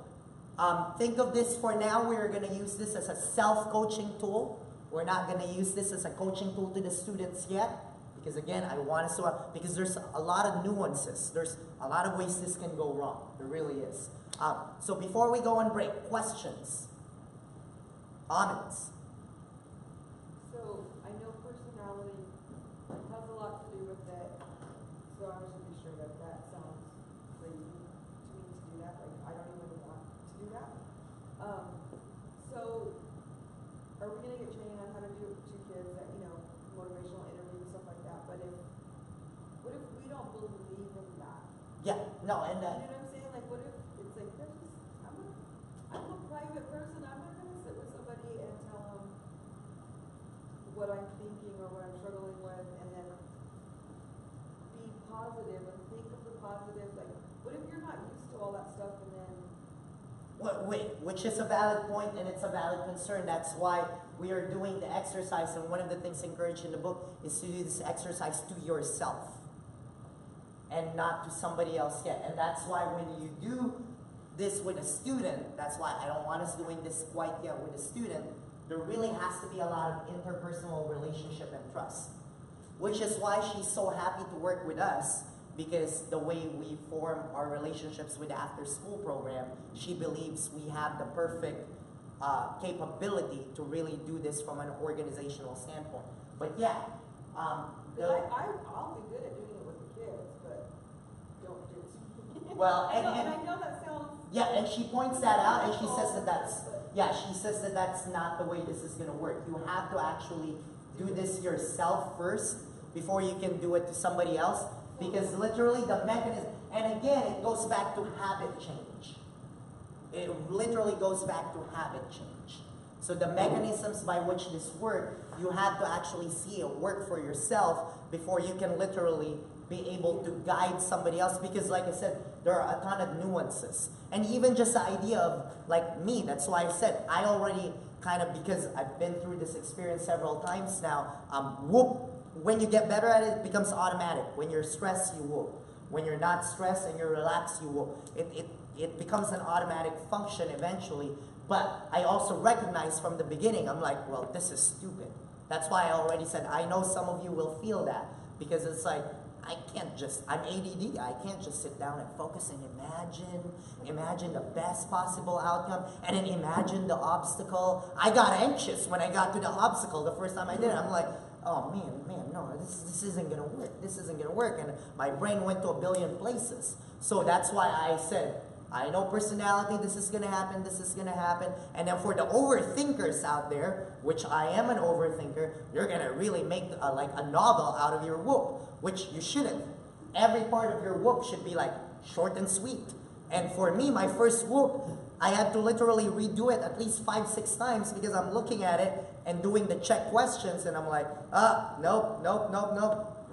think of this for now. We're going to use this as a self-coaching tool. We're not going to use this as a coaching tool to the students yet, because again, I want us to, because there's a lot of nuances. There's a lot of ways this can go wrong. There really is. So before we go on break, questions? Comments? So I know personality has a lot to do with it, so I should be sure that that sounds crazy to me to do that. Like, I don't even want to do that. So are we going to get training on how to do it to kids that, you know, motivational interviews and stuff like that? But what if we don't believe in that? Yeah, no, and You know what I'm saying? Like, what if it's like, I'm a private person, I'm not going to sit with somebody and tell them what I'm thinking or what I'm struggling with, and then be positive and think of the positive. Like, what if you're not used to all that stuff, and then which is a valid point, and it's a valid concern. That's why we are doing the exercise, and one of the things encouraged in the book is to do this exercise to yourself and not to somebody else yet. And that's why when you do this with a student, that's why I don't want us doing this quite yet with a student, there really has to be a lot of interpersonal relationship and trust, which is why she's so happy to work with us, because the way we form our relationships with the after-school program, she believes we have the perfect capability to really do this from an organizational standpoint. But yeah, I'll be good at doing it with the kids, but don't do it. Well, and I know that sounds. Yeah, and she points that out, and she says that that's not the way this is going to work. You have to actually do this yourself first before you can do it to somebody else, because literally the mechanism, and again, it goes back to habit change. It literally goes back to habit change. So the mechanisms by which this works, you have to actually see it work for yourself before you can literally be able to guide somebody else, because like I said, there are a ton of nuances. And even just the idea of, like me, that's why I said, I already kind of, because I've been through this experience several times now, whoop, when you get better at it, it becomes automatic. When you're stressed, you whoop. When you're not stressed and you're relaxed, you whoop. It becomes an automatic function eventually. But I also recognize from the beginning, I'm like, well, this is stupid. That's why I already said, I know some of you will feel that, because it's like, I'm ADD, I can't just sit down and focus and imagine the best possible outcome, and then imagine the obstacle. I got anxious when I got to the obstacle the first time I did it. I'm like, oh man, no, this isn't gonna work. This isn't gonna work. And my brain went to a billion places. So that's why I said, I know personality, this is gonna happen, this is gonna happen. And then for the overthinkers out there, which I am an overthinker, you're gonna really make like a novel out of your whoop, which you shouldn't. Every part of your whoop should be like short and sweet. And for me, my first whoop, I had to literally redo it at least 5-6 times, because I'm looking at it and doing the check questions, and I'm like, nope,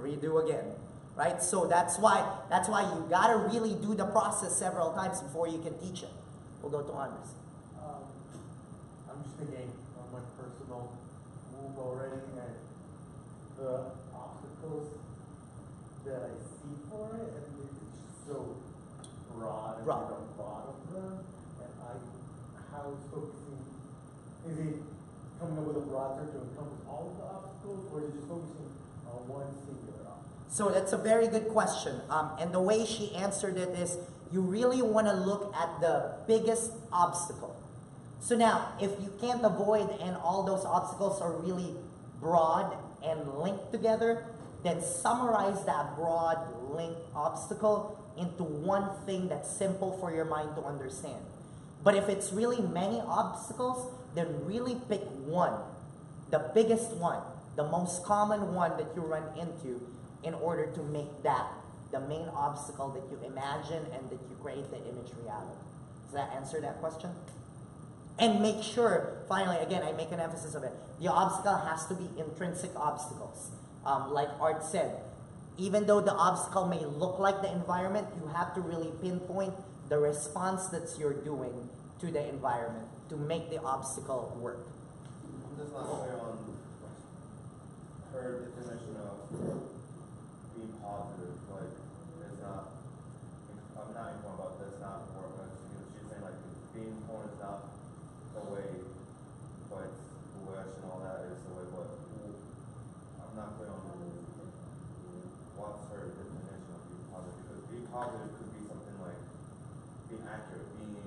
redo again. Right? So that's why you gotta really do the process several times before you can teach it. We'll go to Andres. I'm just thinking on my personal move already, and the obstacles that I see for it, and it's just so broad and there's a lot of them, and how it's focusing, is it coming up with a broad term to encompass all of the obstacles, or is it just focusing on one singular obstacle? So that's a very good question. And the way she answered it is, you really want to look at the biggest obstacle. So now, if you can't avoid and all those obstacles are really broad and linked together, then summarize that broad linked obstacle into one thing that's simple for your mind to understand. But if it's really many obstacles, then really pick one, the biggest one, the most common one that you run into, in order to make that the main obstacle that you imagine and that you create the image reality. Does that answer that question? And make sure, finally, again, I make an emphasis of it, the obstacle has to be intrinsic obstacles. Like Art said, even though the obstacle may look like the environment, you have to really pinpoint the response that you're doing to the environment to make the obstacle work. I'm just not clear on her definition of being positive. Like, it's not, I'm not informed about this, not more, but she's saying like being born is not the way, but wish and all that is the way, but I'm not clear on what's her definition of being positive, because being positive could be something like being accurate, being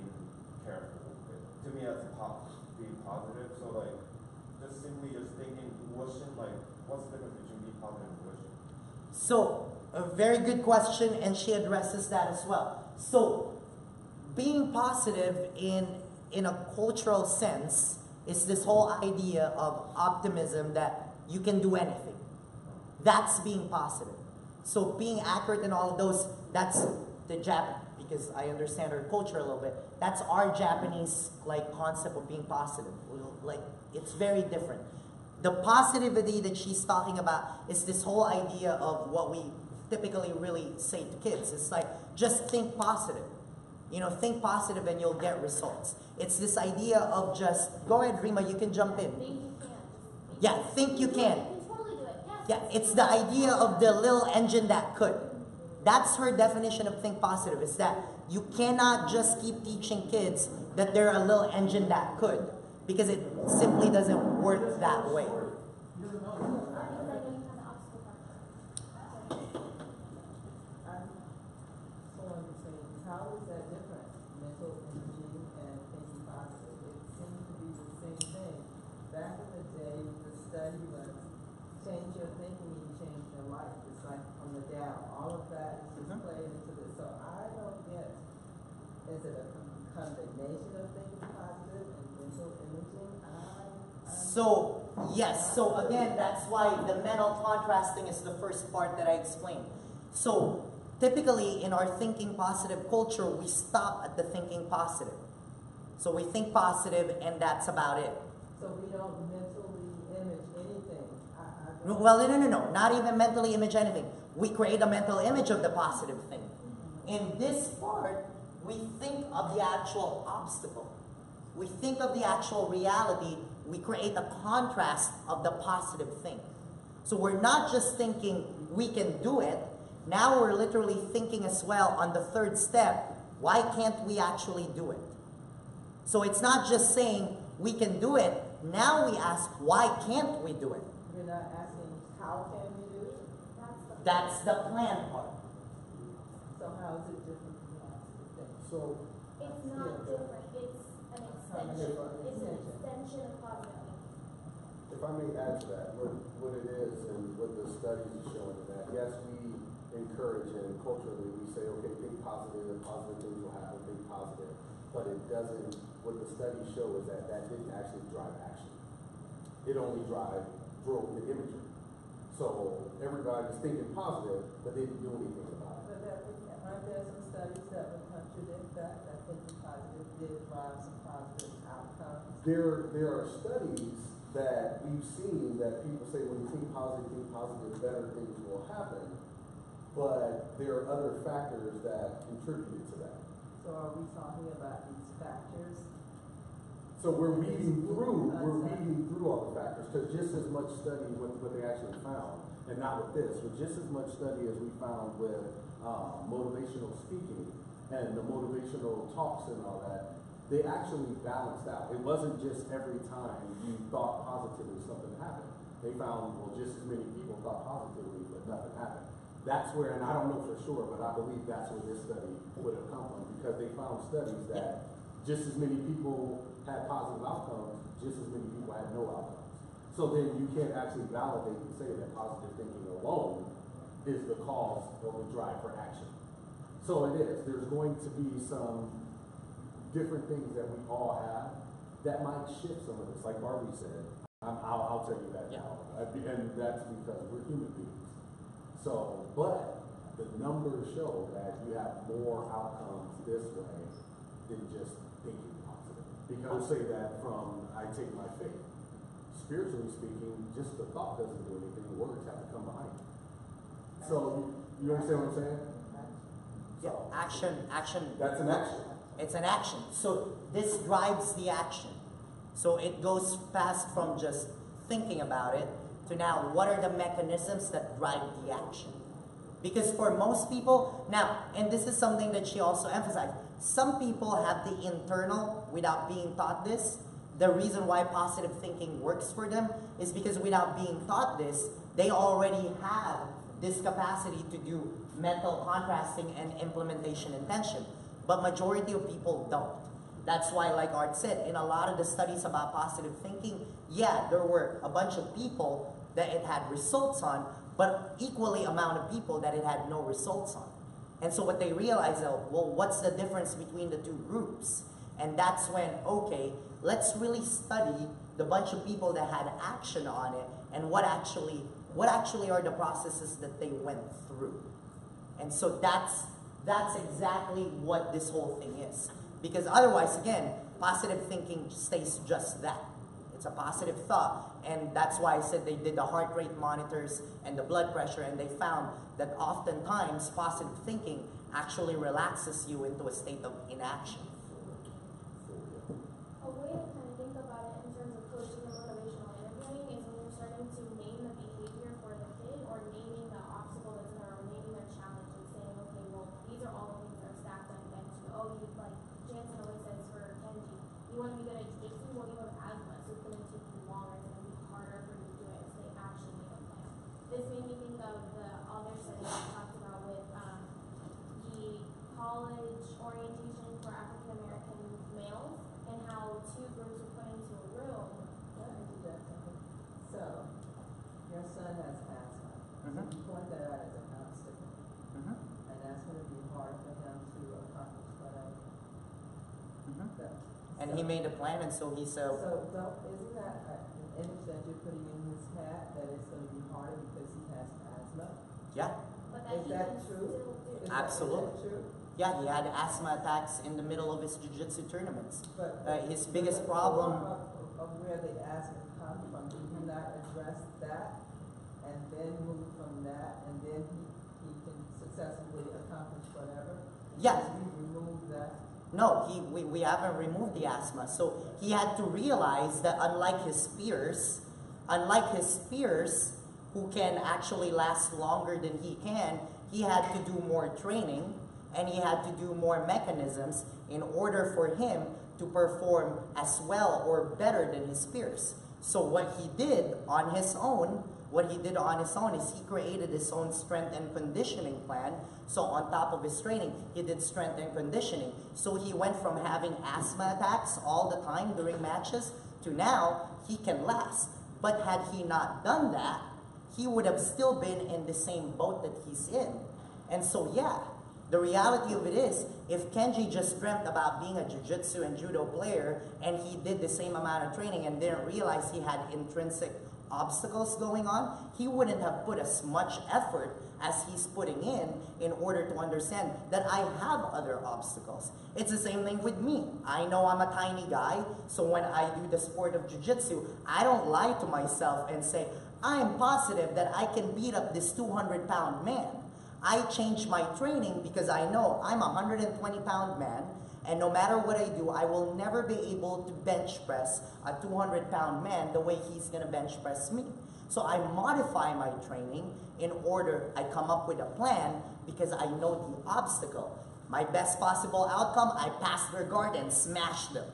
careful. To me, that's being positive. So like, just simply just thinking, wishing, like, what's the difference between being positive and wishing? So, a very good question, and she addresses that as well. So, being positive in a cultural sense is this whole idea of optimism that you can do anything. That's being positive. So being accurate in all of those, that's the because I understand her culture a little bit, that's our Japanese like concept of being positive. Like, it's very different. The positivity that she's talking about is this whole idea of what we typically really say to kids. It's like, just think positive. You know, think positive and you'll get results. It's this idea of just, go ahead, Rima, you can jump in. Think you can. Yeah, think you can. You can totally do it. Yes. Yeah, it's the idea of the little engine that could. That's her definition of think positive, is that you cannot just keep teaching kids that they're a little engine that could, because it simply doesn't work that way. How is that different? Mental imaging and thinking positive. It seems to be the same thing. Back in the day, the study was change your thinking and you change your life. It's like from the down. All of that is just played into this. So I don't get, is it a combination of thinking positive and mental imaging? So, yes. So again, that's why the mental contrasting is the first part that I explained. So, typically, in our thinking positive culture, we stop at the thinking positive. So we think positive, and that's about it. So we don't mentally image anything. Well, no. Not even mentally image anything. We create a mental image of the positive thing. In this part, we think of the actual obstacle. We think of the actual reality. We create a contrast of the positive thing. So we're not just thinking we can do it. Now we're literally thinking as well on the third step, why can't we actually do it? So it's not just saying we can do it. Now we ask, why can't we do it? We're not asking, how can we do it? That's the plan part. So how is it different from the opposite thing? So, It's not different. It's an extension. It's an extension of positive thinking. if I may add to that, what it is and what the studies are showing that, yes, we encourage and culturally we say, okay, think positive things will happen, think positive. But it doesn't, what the studies show is that didn't actually drive action. It only drove the imagery. So everybody's thinking positive, but they didn't do anything about it. But aren't there some studies that would contradict that thinking positive did drive some positive outcomes? There are studies that we've seen that people say when you think positive, better things will happen. But there are other factors that contributed to that. So are we talking about these factors? So we're weeding through all the factors, because just as much study with what they actually found, and not with this, but just as much study as we found with motivational speaking and the motivational talks and all that, they actually balanced out. It wasn't just every time you thought positively something happened. They found, well, just as many people thought positively, but nothing happened. That's where, and I don't know for sure, but I believe that's where this study would have come from, because they found studies that just as many people had positive outcomes, just as many people had no outcomes. So then you can't actually validate and say that positive thinking alone is the cause or the drive for action. So it is. There's going to be some different things that we all have that might shift some of this. Like Barbie said, I'll tell you that now. And that's because we're human beings. So, but the numbers show that you have more outcomes this way than just thinking positive. Because say that from, I take my faith. Spiritually speaking, just the thought doesn't do anything. The words have to come behind it. So, you understand what I'm saying? So, Action. that's an action. It's an action. So this drives the action. So it goes past from just thinking about it to now what are the mechanisms that drive the action? Because for most people, now, and this is something that she also emphasized, some people have the internal without being taught this. The reason why positive thinking works for them is because without being taught this, they already have this capacity to do mental contrasting and implementation intention. But majority of people don't. That's why, like Art said, in a lot of the studies about positive thinking, yeah, there were a bunch of people that it had results on, but equally amount of people that it had no results on. And so what they realized, well, what's the difference between the two groups? And that's when, okay, let's really study the bunch of people that had action on it and what actually are the processes that they went through. And so that's exactly what this whole thing is. Because otherwise, again, positive thinking stays just that. It's a positive thought. And that's why I said they did the heart rate monitors and the blood pressure, and they found that oftentimes positive thinking actually relaxes you into a state of inaction. A way to kind of think about it in terms of coaching and motivational interviewing is when you're starting to name the behavior for the kid or naming the obstacle that's in there or naming their challenge and saying, okay, well, these are all the things that are stacked up against you. Oh, you, like Jansen always says for Kenji, you want to be good at jiu-jitsu, well, you have asthma, so it's going to take you longer, it's going to be harder for you to do it, so they actually make a plan. This made me think of the other study I talked about with the college orientation for African American males and how two groups were put into a room. Let me interject something. So, your son has asthma. Mhm. You point that out as an obstacle. Mhm. And that's going to be hard for him to accomplish whatever. Mhm. So, And he made a plan, and so he said, So isn't that an image that you're putting in his head that it's going to be harder because he has asthma? yeah, But that Is he that can true? still do. Is Absolutely. that true? yeah, he had asthma attacks in the middle of his jiu-jitsu tournaments. But His biggest the problem, of where the asthma comes from, do you not address that and then move from that and then he can successfully accomplish whatever? Yeah. Because we remove that. no, we haven't removed the asthma. So he had to realize that unlike his peers who can actually last longer than he had to do more training and he had to do more mechanisms in order for him to perform as well or better than his peers. So what he did on his own is he created his own strength and conditioning plan. So on top of his training, he did strength and conditioning. So he went from having asthma attacks all the time during matches to now he can last. But had he not done that, he would have still been in the same boat that he's in. And so yeah, the reality of it is, if Kenji just dreamt about being a jiu-jitsu and judo player and he did the same amount of training and didn't realize he had intrinsic obstacles going on, he wouldn't have put as much effort as he's putting in order to understand that I have other obstacles. It's the same thing with me. I know I'm a tiny guy, so when I do the sport of jiu-jitsu, I don't lie to myself and say, I'm positive that I can beat up this 200-pound man. I change my training because I know I'm a 120-pound man, and no matter what I do, I will never be able to bench press a 200-pound man the way he's going to bench press me. So I modify my training in order, I come up with a plan because I know the obstacle. My best possible outcome, I pass their guard and smash them,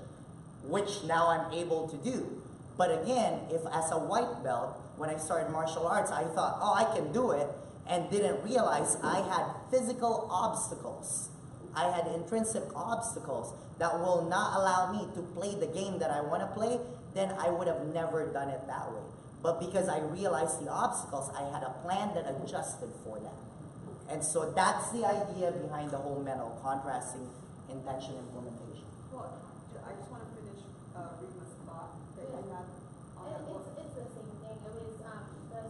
which now I'm able to do. But again, if as a white belt, when I started martial arts, I thought, oh, I can do it, and didn't realize I had physical obstacles. I had intrinsic obstacles that will not allow me to play the game that I want to play, then I would have never done it that way. But because I realized the obstacles, I had a plan that adjusted for that. And so that's the idea behind the whole mental contrasting intention implementation. Well, I just want to finish Rima's thought that you had on that book. It's the same thing. It was the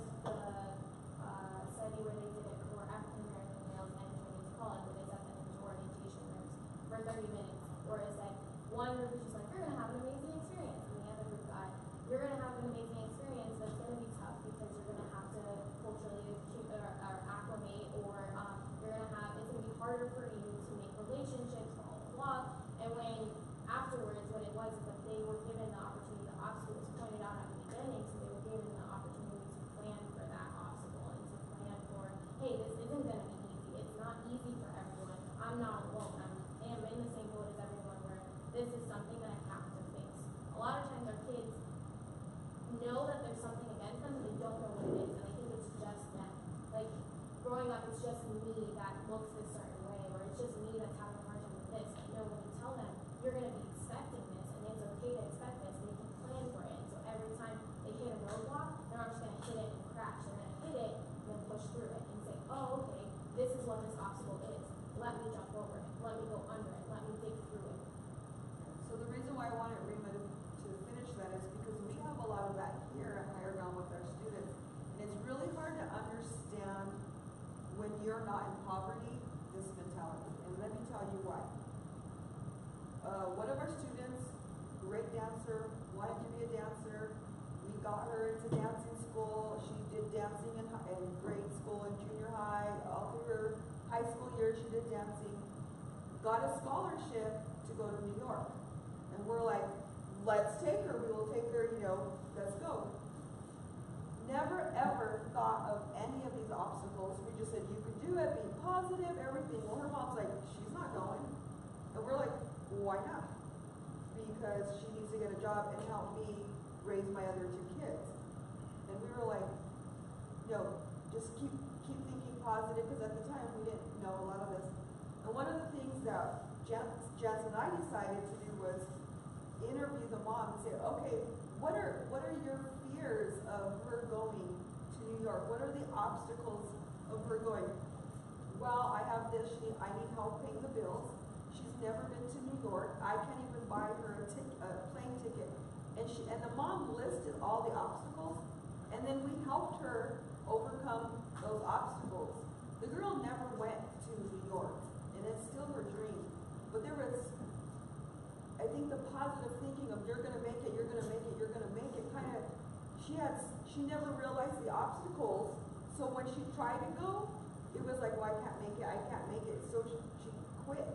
study where they did it for African American males entering into college, where they set them into orientation rooms for 30 minutes, where it's like one group is just like, you're gonna have an amazing experience, and the other group got, you're gonna have an amazing experience, but it's gonna be tough because you're gonna have to culturally or acclimate, or you're gonna have, it's gonna be harder for you to make relationships, blah blah blah. And when afterwards, what it was is that they were given the opportunity, the obstacle was pointed out at the beginning, so they were given the opportunity to plan for that obstacle and to plan for, hey, this isn't gonna be easy. It's not easy for everyone. I'm not alone. I am in the same boat as everyone where this is something that I have to face. A lot of times our kids know that there's something against them, but they don't know what it is, and I think it's just them. Like, growing up, it's just me that looks a certain way, or it's just me that's having a hard time with this. But no, when you tell them, you're going to be expecting this, and it's okay to expect this, they can plan for it. And so every time they hit a roadblock, they're not just going to hit it and crash. They're going to hit it and then push through it and say, oh, okay, this is what this obstacle is. Let me jump over it. Let me go under it. Let me dig through it. So the reason why I wanted Rima to finish that is because we have a lot of that here at Higher Ground with our students. And it's really hard to understand when you're not in poverty, this mentality. And let me tell you why. One of our students, great dancer, wanted to be a dancer. We got her into dancing school. She did dancing in grade school and junior high. All through her high school years, she did dancing. Got a scholarship to go to New York. And we're like, let's take her. We will take her, let's go. Never ever thought of any of these obstacles. We just said, you can do it, be positive, everything. Well, her mom's like, she's not going. And we're like, why not? Because she needs to get a job and help me raise my other two kids. And we were like, no, just keep thinking positive, because at the time we didn't know a lot of this. And one of the things that Jess and I decided to do was interview the mom and say, okay, what are your fears of her going to New York? What are the obstacles of her going? Well, I have this, I need help paying the bills. She's never been to New York. I can't even buy her a plane ticket. And the mom listed all the obstacles, and then we helped her overcome those obstacles. The girl never went to New York, and it's still her dream. But there was, I think, the positive thinking of you're gonna make it, you're gonna make it, you're gonna make it, kind of, she never realized the obstacles. So when she tried to go, it was like, well, I can't make it, so she quit.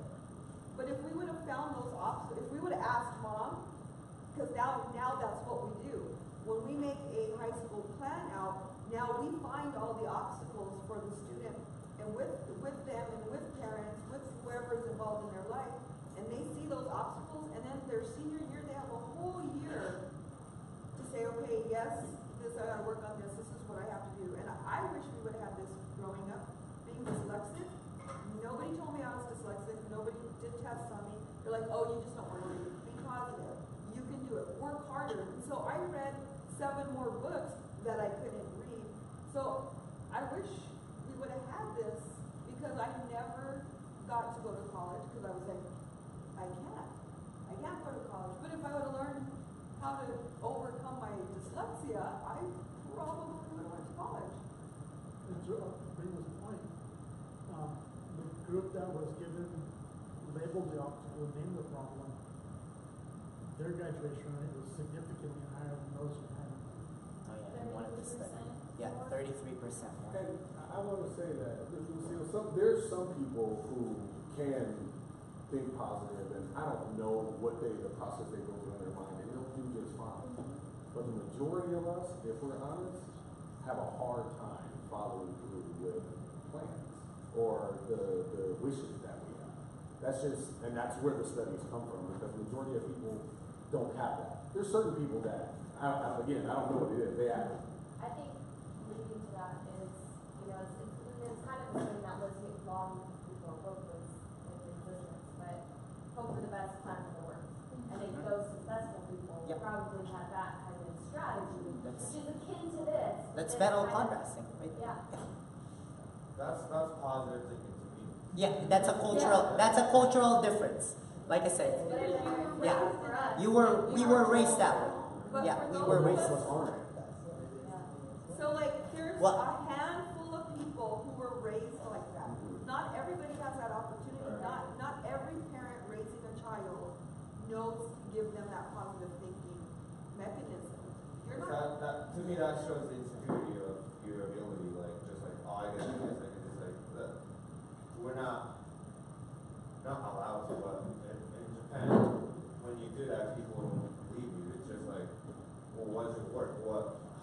But if we would have found those obstacles, if we would have asked mom, because now that's what we do. When we make a high school plan out, now we find all the obstacles for the student, and with them and with parents, with whoever's involved in their life, and they see those obstacles, and then their senior year, they have a whole year to say, okay, yes, I gotta work on this, this is what I have to do. And I wish we would have had this growing up. Being dyslexic, nobody told me I was dyslexic, nobody did tests on me. They're like, oh, you just don't want to be positive. You can do it, work harder. And so I read 7 more books that I couldn't read. So I wish we would have had this, because I never got to go to college, because I was like, I can't go to college. But if I would have learned how to overcome my dyslexia, I probably would have went to college. And to Brima's point, the group that was given, labeled the obstacle, named the problem, their graduation rate was significantly higher than those who hadn't. Oh yeah, in one of the studies. Yeah, 33% more. And I want to say that there's some people who can think positive, and I don't know what the process they go through in their mind, and they'll do just fine. But the majority of us, if we're honest, have a hard time following through with plans or the wishes that we have. That's where the studies come from, because the majority of people don't have that. There's certain people that, again, I don't know what it is, they have it. I think leading to that is, it's kind of the thing that was long before both was in existence, but hope for the best, plan for the worst. I think those successful people probably had that kind of strategy, which is akin to this. That's mental contrasting, right? Yeah. Go That's positive thinking to me. Yeah, that's a cultural difference. Like I said, yeah, we were raised that way. But Yeah, for we those were of raised. us- aren't. So like, there's What? a handful of people who were raised like that. Not everybody has that opportunity. Not every parent raising a child knows to give them that positive thinking mechanism. You're not. That to me that shows the insecurity of your ability, like just like, oh, I can do this, I can do this, like that. We're not allowed to, but in Japan, when you do that, people don't believe you. It's just like, well, what does it work?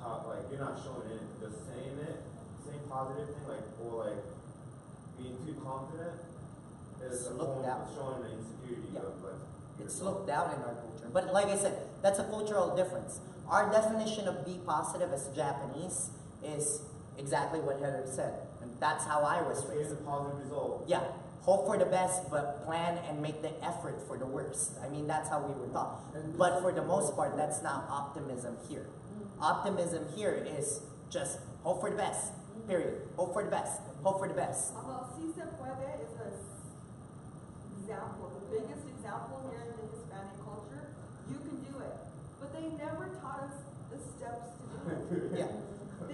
How, like, you're not showing anything, just saying it, same positive thing, like, or like, being too confident is a form of showing the insecurity of, like, It's looked down in our culture. But like I said, that's a cultural difference. Our definition of be positive as Japanese is exactly what Heather said. And that's how I was Here's raised. a positive result. Yeah, hope for the best, but plan and make the effort for the worst. I mean, that's how we were taught. But for the most part, that's not optimism here. Optimism here is just hope for the best, period. Hope for the best, hope for the best. Si se puede is an example, the biggest example here in the Hispanic culture. You can do it, but they never taught us the steps to do it.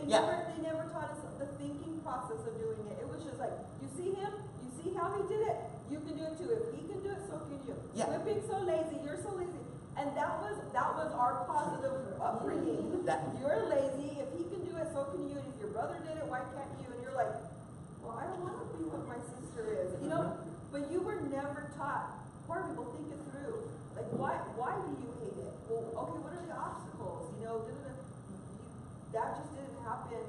Yeah. They never taught us the thinking process of doing it. It was just like, you see him, you see how he did it, you can do it too. If he can do it, so can you. Yeah. We're being so lazy, you're so lazy. And that was our positive upbringing. You're lazy, if he can do it, so can you. And if your brother did it, why can't you? And you're like, well, I don't want to be what my sister is, you know? But you were never taught. Poor people, think it through. Like, why do you hate it? Well, okay, what are the obstacles? You know, that just didn't happen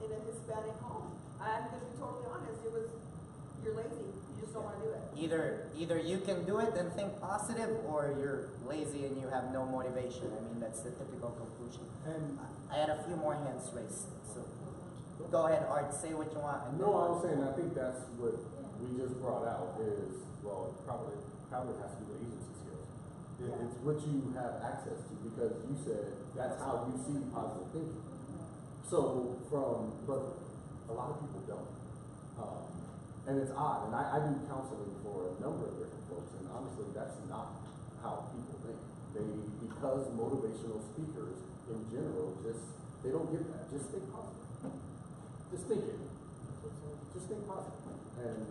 in a Hispanic home. I'm going to be totally honest. It was, you're lazy. You just don't want to do it. Either you can do it and think positive, or you're lazy and you have no motivation. I mean, that's the typical conclusion. And I had a few more hands raised. So go ahead, Art, say what you want. And no, I was saying, I think that's what we just brought out is, well, it probably has to do with agency skills. It's what you have access to, because you said that's how you see positive thinking. So but a lot of people don't. And it's odd, and I do counseling for a number of different folks, and honestly, that's not how people think. Because motivational speakers in general they don't get that. Just think positive. Just think it. Just think positive. And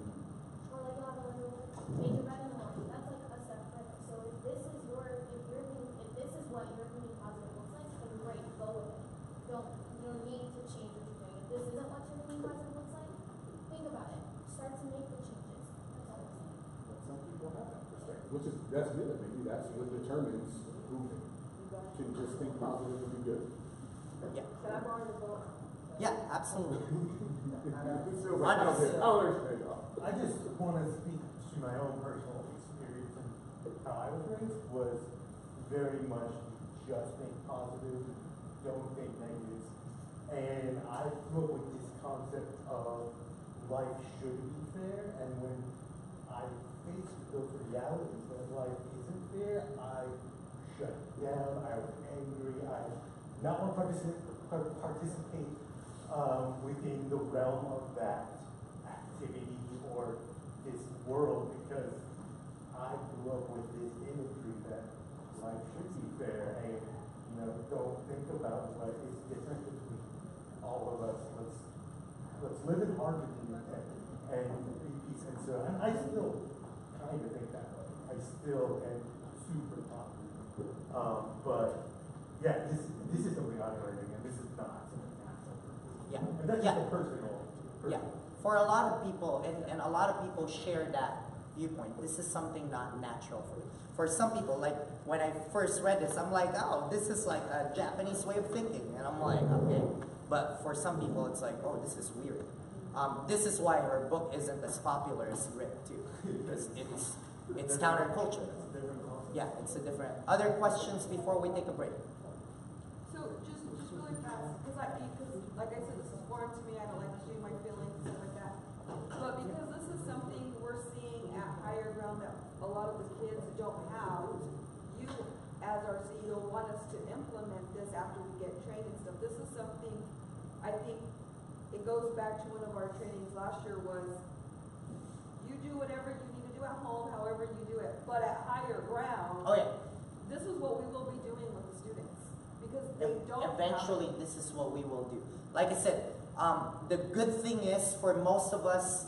Or like you have a little make it better in the morning. That's like a step further. So if this is what your thinking positive looks like, then great, go with it. You don't need to change what you're doing. If this isn't what your thinking positive looks like, think about it. Start to make the changes. That's all I'm saying. but some people have that perspective, that's good. Maybe that's what determines who can just think positive and be good. Yeah. Can I borrow your book? Yeah, absolutely. I just want to speak to my own personal experience, and how I was raised was very much just think positive, don't think negatives. And I grew up with this concept of life should be fair, and when I faced those realities that life isn't fair, I shut down, I was angry, I not want to participate within the realm of that activity or this world, because I grew up with this imagery that life should be fair, and don't think about what is different between all of us. Let's live in harmony and peace. And so, and I still kind of think that way. I still am super positive. But yeah, this is something I'm learning, and this is not something I'm Yeah. And that's just a personal. Yeah. For a lot of people, and a lot of people share that viewpoint. This is something not natural for you. For some people, like when I first read this, I'm like, oh, this is like a Japanese way of thinking. And I'm like, okay. But for some people, it's like, oh, this is weird. This is why her book isn't as popular as Rick, too. Because it's counterculture. Yeah, it's a different. Other questions before we take a break? So just really fast, because like I said, this is foreign to me. I don't like to do my feelings and stuff like that. But because this is something we're seeing at higher ground that a lot of the kids don't have, you as our CEO want us to implement this after we get trained and stuff. This is something I think it goes back to one of our trainings last year was, you do whatever you need to do at home, however you do it, but at higher ground, Oh yeah. this is what we will be doing with the students, because they don't Eventually, have, this is what we will do. Like I said, the good thing is for most of us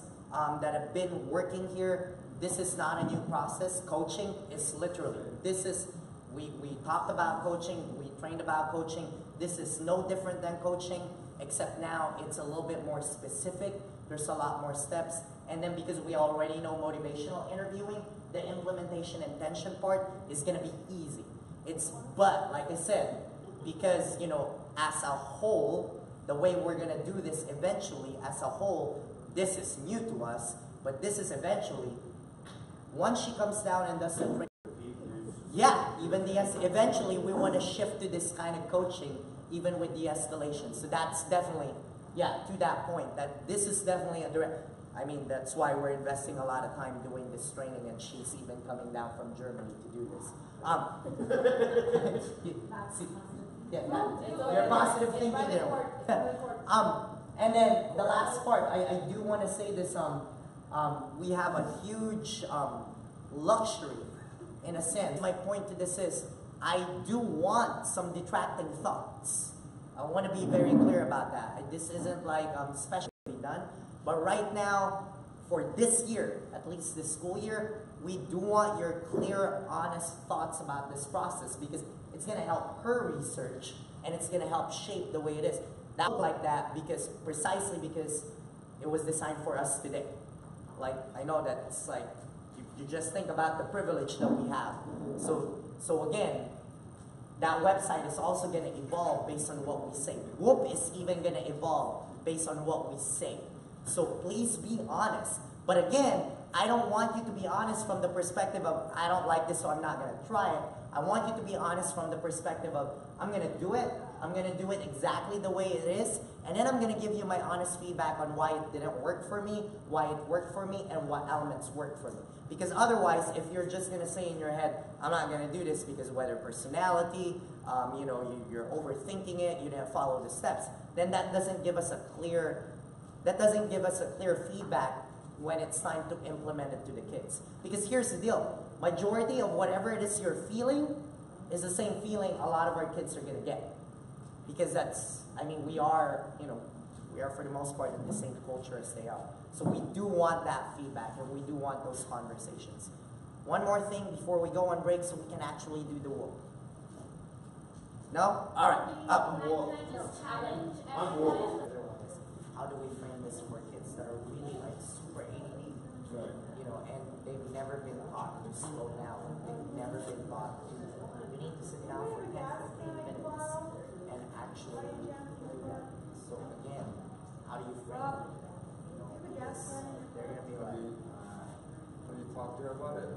that have been working here, this is not a new process. Coaching is literally, we talked about coaching, we trained about coaching. This is no different than coaching, except now it's a little bit more specific. There's a lot more steps. And then because we already know motivational interviewing, the implementation intention part is gonna be easy. But like I said, because, you know, as a whole, the way we're gonna do this eventually, as a whole, this is new to us, but this is eventually, once she comes down and does the training, yeah, even eventually we want to shift to this kind of coaching, even with de-escalation. So that's definitely, yeah, to that point, that this is definitely a direct, I mean, that's why we're investing a lot of time doing this training, and she's even coming down from Germany to do this. You're positive thinking there. And then the last part, I do want to say this, we have a huge luxury, in a sense. My point to this is, I do want some detracting thoughts. I want to be very clear about that. This isn't like specially done, but right now, for this year, at least this school year, we do want your clear, honest thoughts about this process, because it's going to help her research, and it's going to help shape the way it is. That look like that precisely because it was designed for us today. Like, I know that it's like, you just think about the privilege that we have. So again, that website is also going to evolve based on what we say. WOOP is even going to evolve based on what we say. So please be honest. But again, I don't want you to be honest from the perspective of, I don't like this, so I'm not going to try it. I want you to be honest from the perspective of, I'm going to do it. I'm going to do it exactly the way it is. And then I'm going to give you my honest feedback on why it didn't work for me, why it worked for me, and what elements worked for me. Because otherwise, if you're just going to say in your head, I'm not going to do this because whether personality, you know, you're overthinking it, you didn't follow the steps, then that doesn't give us a clear feedback when it's time to implement it to the kids. Because here's the deal. Majority of whatever it is you're feeling is the same feeling a lot of our kids are going to get. Because that's, I mean, we are, you know, we are for the most part in the same culture as they are. So we do want that feedback, and we do want those conversations. One more thing before we go on break so we can actually do the WOOP. No? All right. How do we frame this for kids that are really like super ADD? You know, and they've never been taught to slow down. They've never been taught to, we need to sit down for 10, 15 minutes and actually do that. So again, how do you frame it? You know, because they're going to be like, when you talk to her about it,